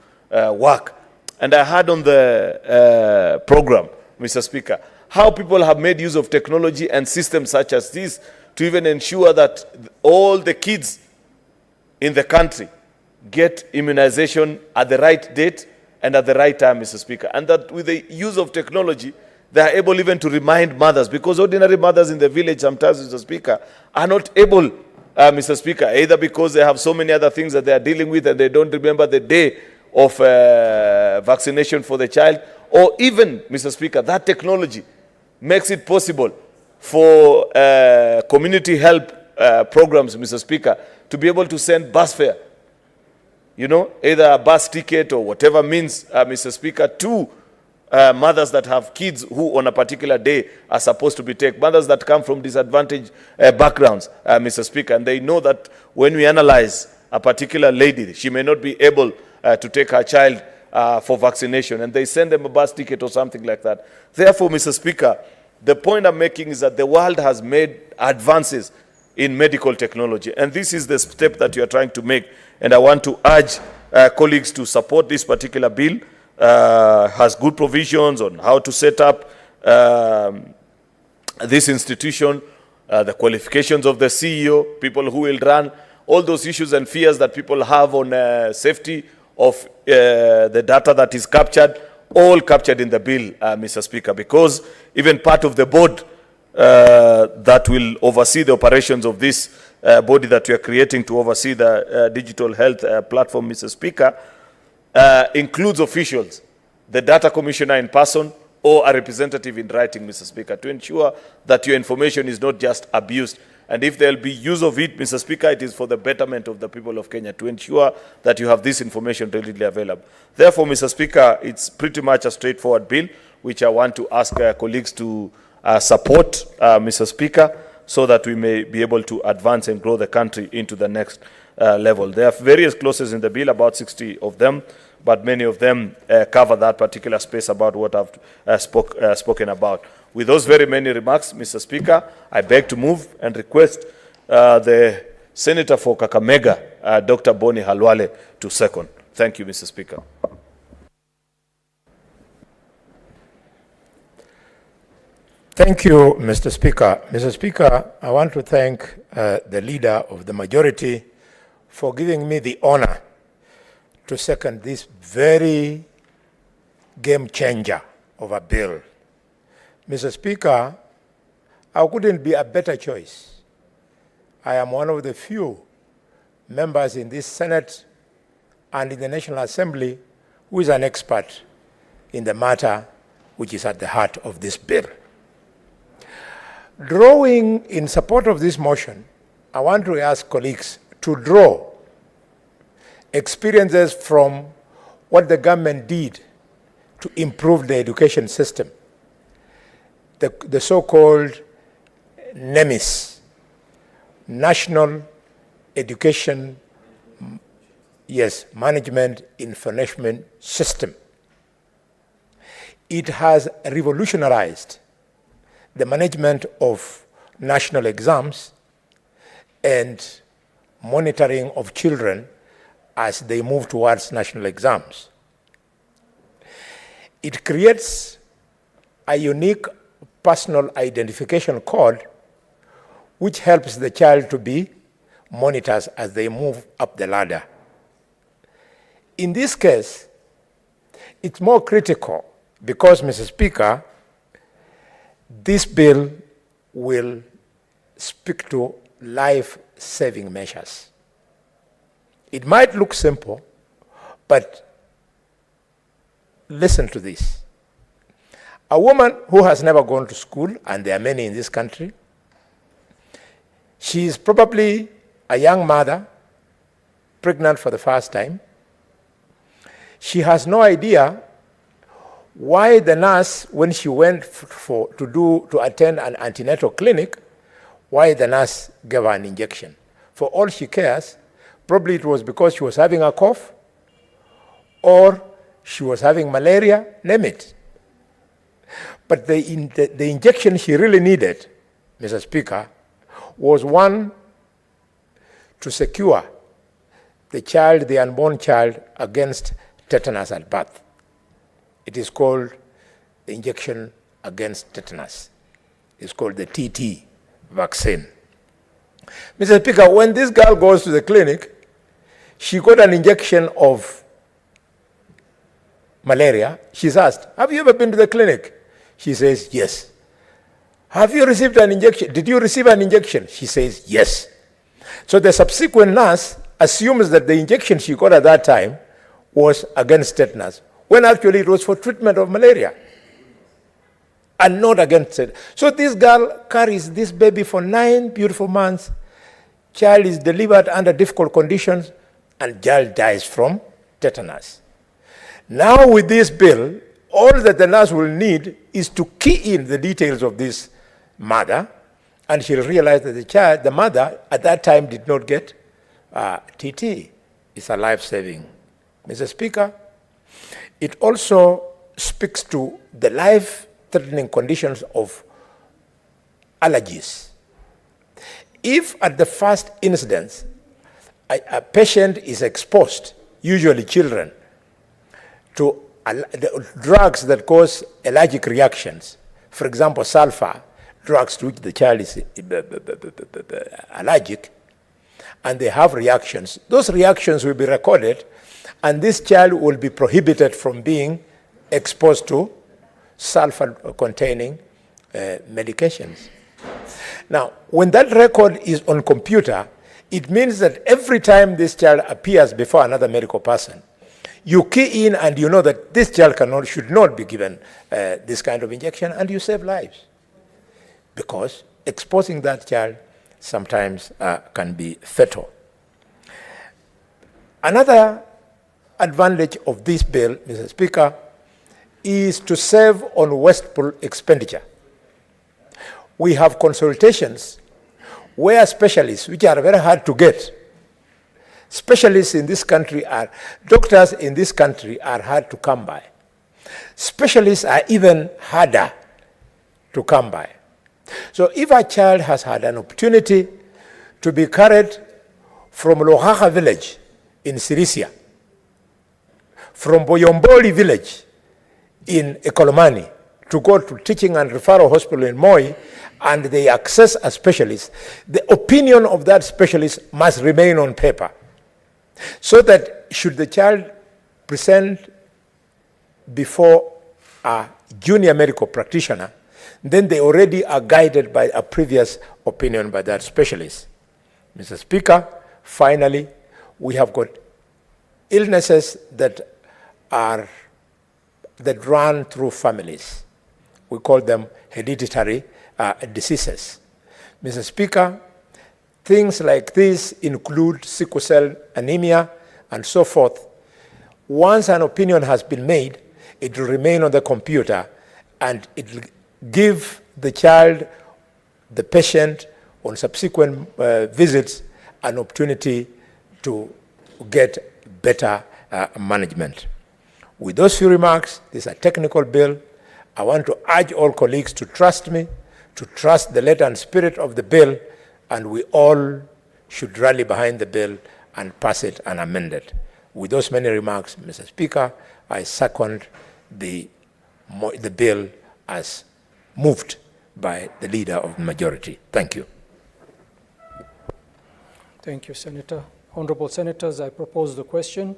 work, and I heard on the program, Mr. Speaker, how people have made use of technology and systems such as this to even ensure that all the kids in the country get immunization at the right date and at the right time, Mr. Speaker. And that with the use of technology, they are able even to remind mothers, because ordinary mothers in the village sometimes, Mr. Speaker, are not able, Mr. Speaker, either because they have so many other things that they are dealing with and they don't remember the day of vaccination for the child, or even, Mr. Speaker, that technology makes it possible for community help programs, Mr. Speaker, to be able to send bus fare, you know, either a bus ticket or whatever means, Mr. Speaker, to mothers that have kids who on a particular day are supposed to be taken, mothers that come from disadvantaged backgrounds, Mr. Speaker, and they know that when we analyze a particular lady, she may not be able to take her child for vaccination, and they send them a bus ticket or something like that. Therefore, Mr. Speaker, the point I'm making is that the world has made advances in medical technology, and this is the step that you are trying to make, and I want to urge colleagues to support this particular bill. Has good provisions on how to set up this institution, the qualifications of the CEO, people who will run, all those issues and fears that people have on safety of the data that is captured, all captured in the bill, Mr. Speaker, because even part of the board that will oversee the operations of this body that we are creating to oversee the digital health platform, Mr. Speaker, includes officials, the data commissioner in person or a representative in writing, Mr. Speaker, to ensure that your information is not just abused. And if there will be use of it, Mr. Speaker, it is for the betterment of the people of Kenya, to ensure that you have this information readily available. Therefore, Mr. Speaker, it's pretty much a straightforward bill, which I want to ask colleagues to support, Mr. Speaker, so that we may be able to advance and grow the country into the next level. There are various clauses in the bill, about 60 of them, but many of them cover that particular space about what I've spoken about. With those very many remarks, Mr. Speaker, I beg to move and request the Senator for Kakamega, Dr. Boni Halwale, to second. Thank you, Mr. Speaker. Thank you, Mr. Speaker. Mr. Speaker, I want to thank the leader of the majority for giving me the honor to second this very game changer of a bill. Mr. Speaker, I couldn't be a better choice. I am one of the few members in this Senate and in the National Assembly, who is an expert in the matter which is at the heart of this bill. Drawing in support of this motion, I want to ask colleagues to draw experiences from what the government did to improve the education system, the so-called NEMIS, National Education Management Information System. It has revolutionized the management of national exams and monitoring of children as they move towards national exams. It creates a unique personal identification code which helps the child to be monitors as they move up the ladder. In this case, it's more critical because, Mr. Speaker, this bill will speak to life-saving measures. It might look simple, but listen to this. A woman who has never gone to school, and there are many in this country, she is probably a young mother, pregnant for the first time. She has no idea why the nurse, when she went to attend an antenatal clinic, why the nurse gave her an injection. For all she cares, probably it was because she was having a cough or she was having malaria, name it. But the injection she really needed, Mr. Speaker, was one to secure the child, the unborn child, against tetanus at birth. It is called the injection against tetanus. It's called the TT vaccine. Mr. Speaker, when this girl goes to the clinic, she got an injection of malaria. She's asked, have you ever been to the clinic? She says, yes. Have you received an injection? Did you receive an injection? She says, yes. So the subsequent nurse assumes that the injection she got at that time was against tetanus, when actually it was for treatment of malaria and not against it. So this girl carries this baby for 9 beautiful months. Child is delivered under difficult conditions and child dies from tetanus. Now with this bill, all that the nurse will need is to key in the details of this mother, and she'll realize that the mother at that time did not get TT. It's a life-saving. Mr. Speaker, it also speaks to the life-threatening conditions of allergies. If at the first incidence, a patient is exposed, usually children, to drugs that cause allergic reactions, for example, sulfur, drugs to which the child is allergic, and they have reactions, those reactions will be recorded, and this child will be prohibited from being exposed to sulfur-containing medications. Now, when that record is on computer, it means that every time this child appears before another medical person, you key in and you know that this child should not be given this kind of injection, and you save lives. Because exposing that child sometimes can be fatal. Another advantage of this bill, Mr. Speaker, is to save on wasteful expenditure. We have consultations where specialists, which are very hard to get, specialists in this country doctors in this country are hard to come by. Specialists are even harder to come by. So if a child has had an opportunity to be carried from Lohaha village in Sirisia, from Boyomboli village in Ekolomani, to go to teaching and referral hospital in Moi, and they access a specialist, the opinion of that specialist must remain on paper. So that should the child present before a junior medical practitioner, then they already are guided by a previous opinion by that specialist. Mr. Speaker, finally, we have got illnesses that run through families. We call them hereditary diseases. Mr. Speaker, things like this include sickle cell anemia and so forth. Once an opinion has been made, it will remain on the computer and it will give the child, the patient, on subsequent visits, an opportunity to get better management. With those few remarks, this is a technical bill. I want to urge all colleagues to trust me, to trust the letter and spirit of the bill, and we all should rally behind the bill and pass it and amend it. With those many remarks, Mr. Speaker, I second the bill as moved by the leader of the majority. Thank you. Thank you, Senator. Honorable Senators, I propose the question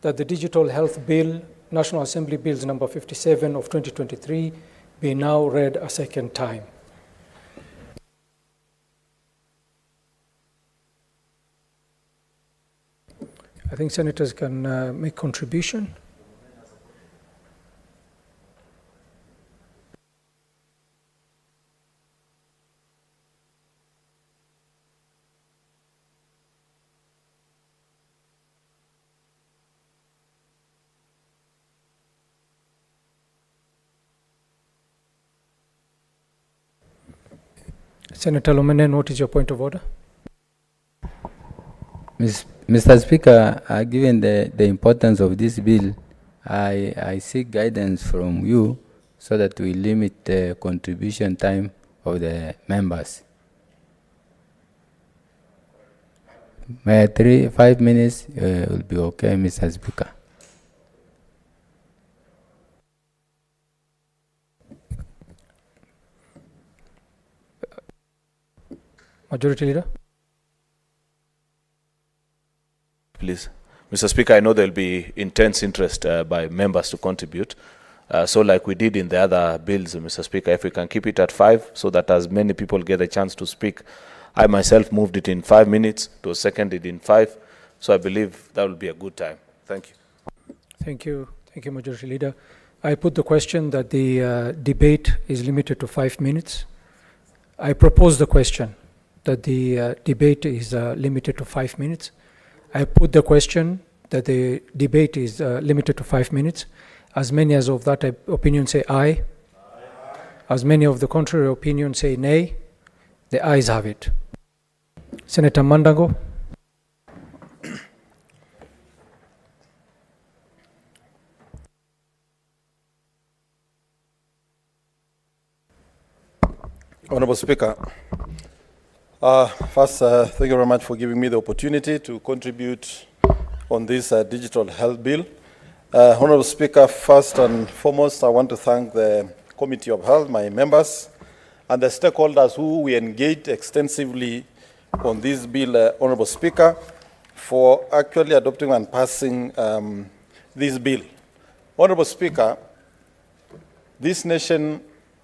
that the Digital Health Bill, National Assembly Bills number 57 of 2023, be now read a second time. I think senators can make contribution. Senator Lomenen, what is your point of order? Mr. Speaker, given the importance of this bill, I seek guidance from you so that we limit the contribution time of the members. May 5 minutes will be okay, Mr. Speaker. Majority Leader. Please. Mr. Speaker, I know there will be intense interest by members to contribute. So like we did in the other bills, Mr. Speaker, if we can keep it at 5 so that as many people get a chance to speak. I myself moved it in 5 minutes, it was seconded in 5. So I believe that will be a good time. Thank you. Thank you. Thank you, Majority Leader. I put the question that the debate is limited to 5 minutes. I propose the question that the debate is limited to 5 minutes. I put the question that the debate is limited to 5 minutes. As many as of that opinion say aye. Aye. As many of the contrary opinion say nay. The ayes have it. Senator Mandago. Honorable Speaker, first, thank you very much for giving me the opportunity to contribute on this digital health bill. Honorable Speaker, first and foremost, I want to thank the Committee of Health, my members, and the stakeholders who we engaged extensively on this bill, Honorable Speaker, for actually adopting and passing this bill. Honorable Speaker, this nation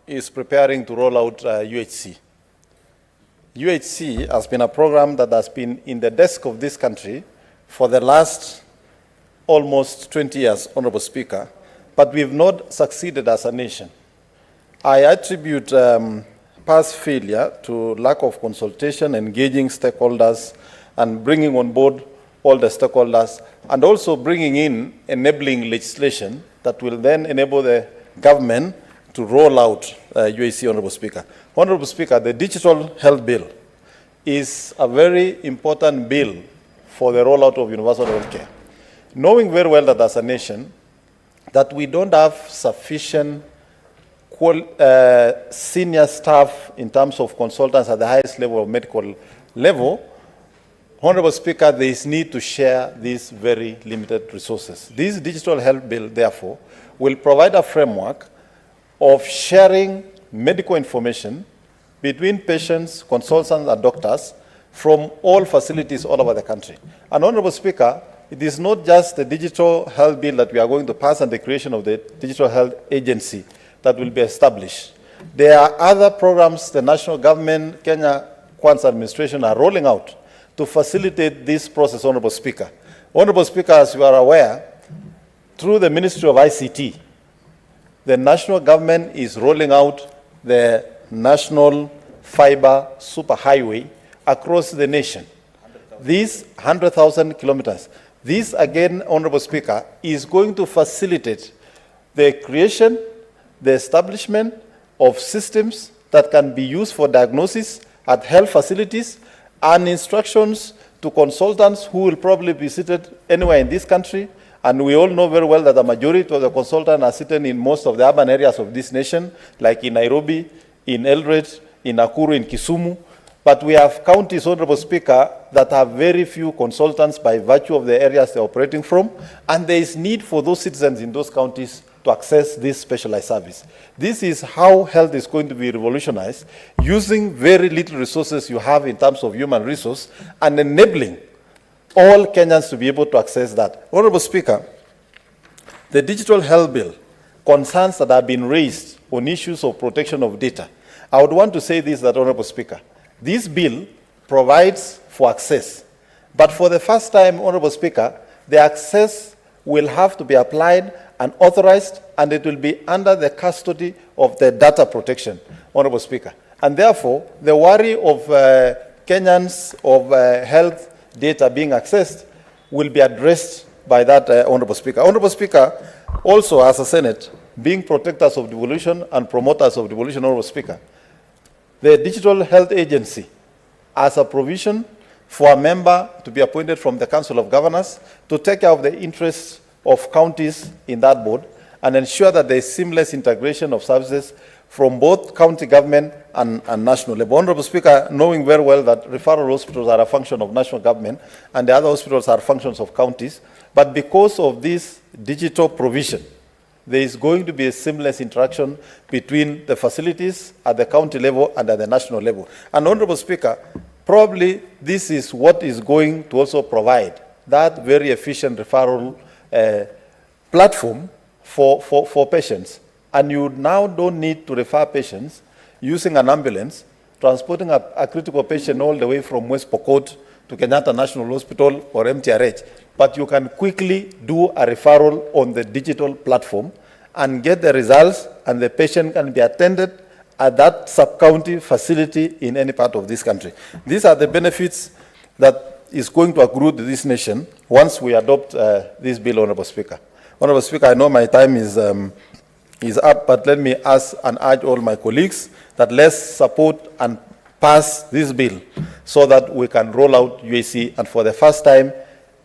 is preparing to roll out UHC. UHC has been a program that has been in the desk of this country for the last almost 20 years, Honorable Speaker, but we've not succeeded as a nation. I attribute past failure to lack of consultation, engaging stakeholders, and bringing on board all the stakeholders, and also bringing in enabling legislation that will then enable the government to roll out UHC, Honorable Speaker. Honorable Speaker, the Digital Health Bill is a very important bill for the rollout of universal health care. Knowing very well that as a nation, that we don't have sufficient senior staff in terms of consultants at the highest level of medical level, Honorable Speaker, there is need to share these very limited resources. This Digital Health Bill, therefore, will provide a framework of sharing medical information between patients, consultants, and doctors from all facilities all over the country. And Honorable Speaker, it is not just the Digital Health Bill that we are going to pass and the creation of the Digital Health Agency that will be established. There are other programs the national government, Kenya Kwanza administration are rolling out to facilitate this process, Honorable Speaker. Honorable Speaker, as you are aware, through the Ministry of ICT, the national government is rolling out the national fiber superhighway across the nation. These 100,000 kilometers. This, again, Honorable Speaker, is going to facilitate the creation, the establishment of systems that can be used for diagnosis at health facilities and instructions to consultants who will probably be seated anywhere in this country. And we all know very well that the majority of the consultants are sitting in most of the urban areas of this nation, like in Nairobi, in Eldoret, in Nakuru, in Kisumu. But we have counties, Honorable Speaker, that have very few consultants by virtue of the areas they're operating from, and there is need for those citizens in those counties to access this specialized service. This is how health is going to be revolutionized, using very little resources you have in terms of human resource and enabling all Kenyans to be able to access that. Honorable Speaker, the Digital Health Bill, concerns that have been raised on issues of protection of data. I would want to say this, that Honorable Speaker, this bill provides for access, but for the first time, Honorable Speaker, the access will have to be applied and authorized, and it will be under the custody of the data protection, Honorable Speaker. And therefore, the worry of Kenyans of health data being accessed will be addressed by that, Honorable Speaker. Honorable Speaker, also as a Senate, being protectors of devolution and promoters of devolution, Honorable Speaker, the Digital Health Agency as a provision for a member to be appointed from the Council of Governors to take care of the interests of counties in that board and ensure that there is seamless integration of services from both county government and national level. Honorable Speaker, knowing very well that referral hospitals are a function of national government and the other hospitals are functions of counties, but because of this digital provision, there is going to be a seamless interaction between the facilities at the county level and at the national level. And Honorable Speaker, probably this is what is going to also provide that very efficient referral platform for patients. And you now don't need to refer patients using an ambulance, transporting a critical patient all the way from West Pokot to Kenyatta National Hospital or MTRH, but you can quickly do a referral on the digital platform and get the results, and the patient can be attended at that sub-county facility in any part of this country. These are the benefits that is going to accrue to this nation once we adopt this bill, Honorable Speaker. Honorable Speaker, I know my time is up, but let me ask and urge all my colleagues that let's support and pass this bill so that we can roll out UAC, and for the first time,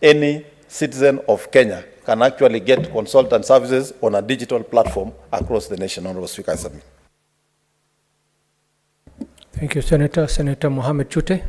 any citizen of Kenya can actually get consultant services on a digital platform across the nation. Honorable Speaker, I submit. Thank you, Senator. Senator Mohammed Chute.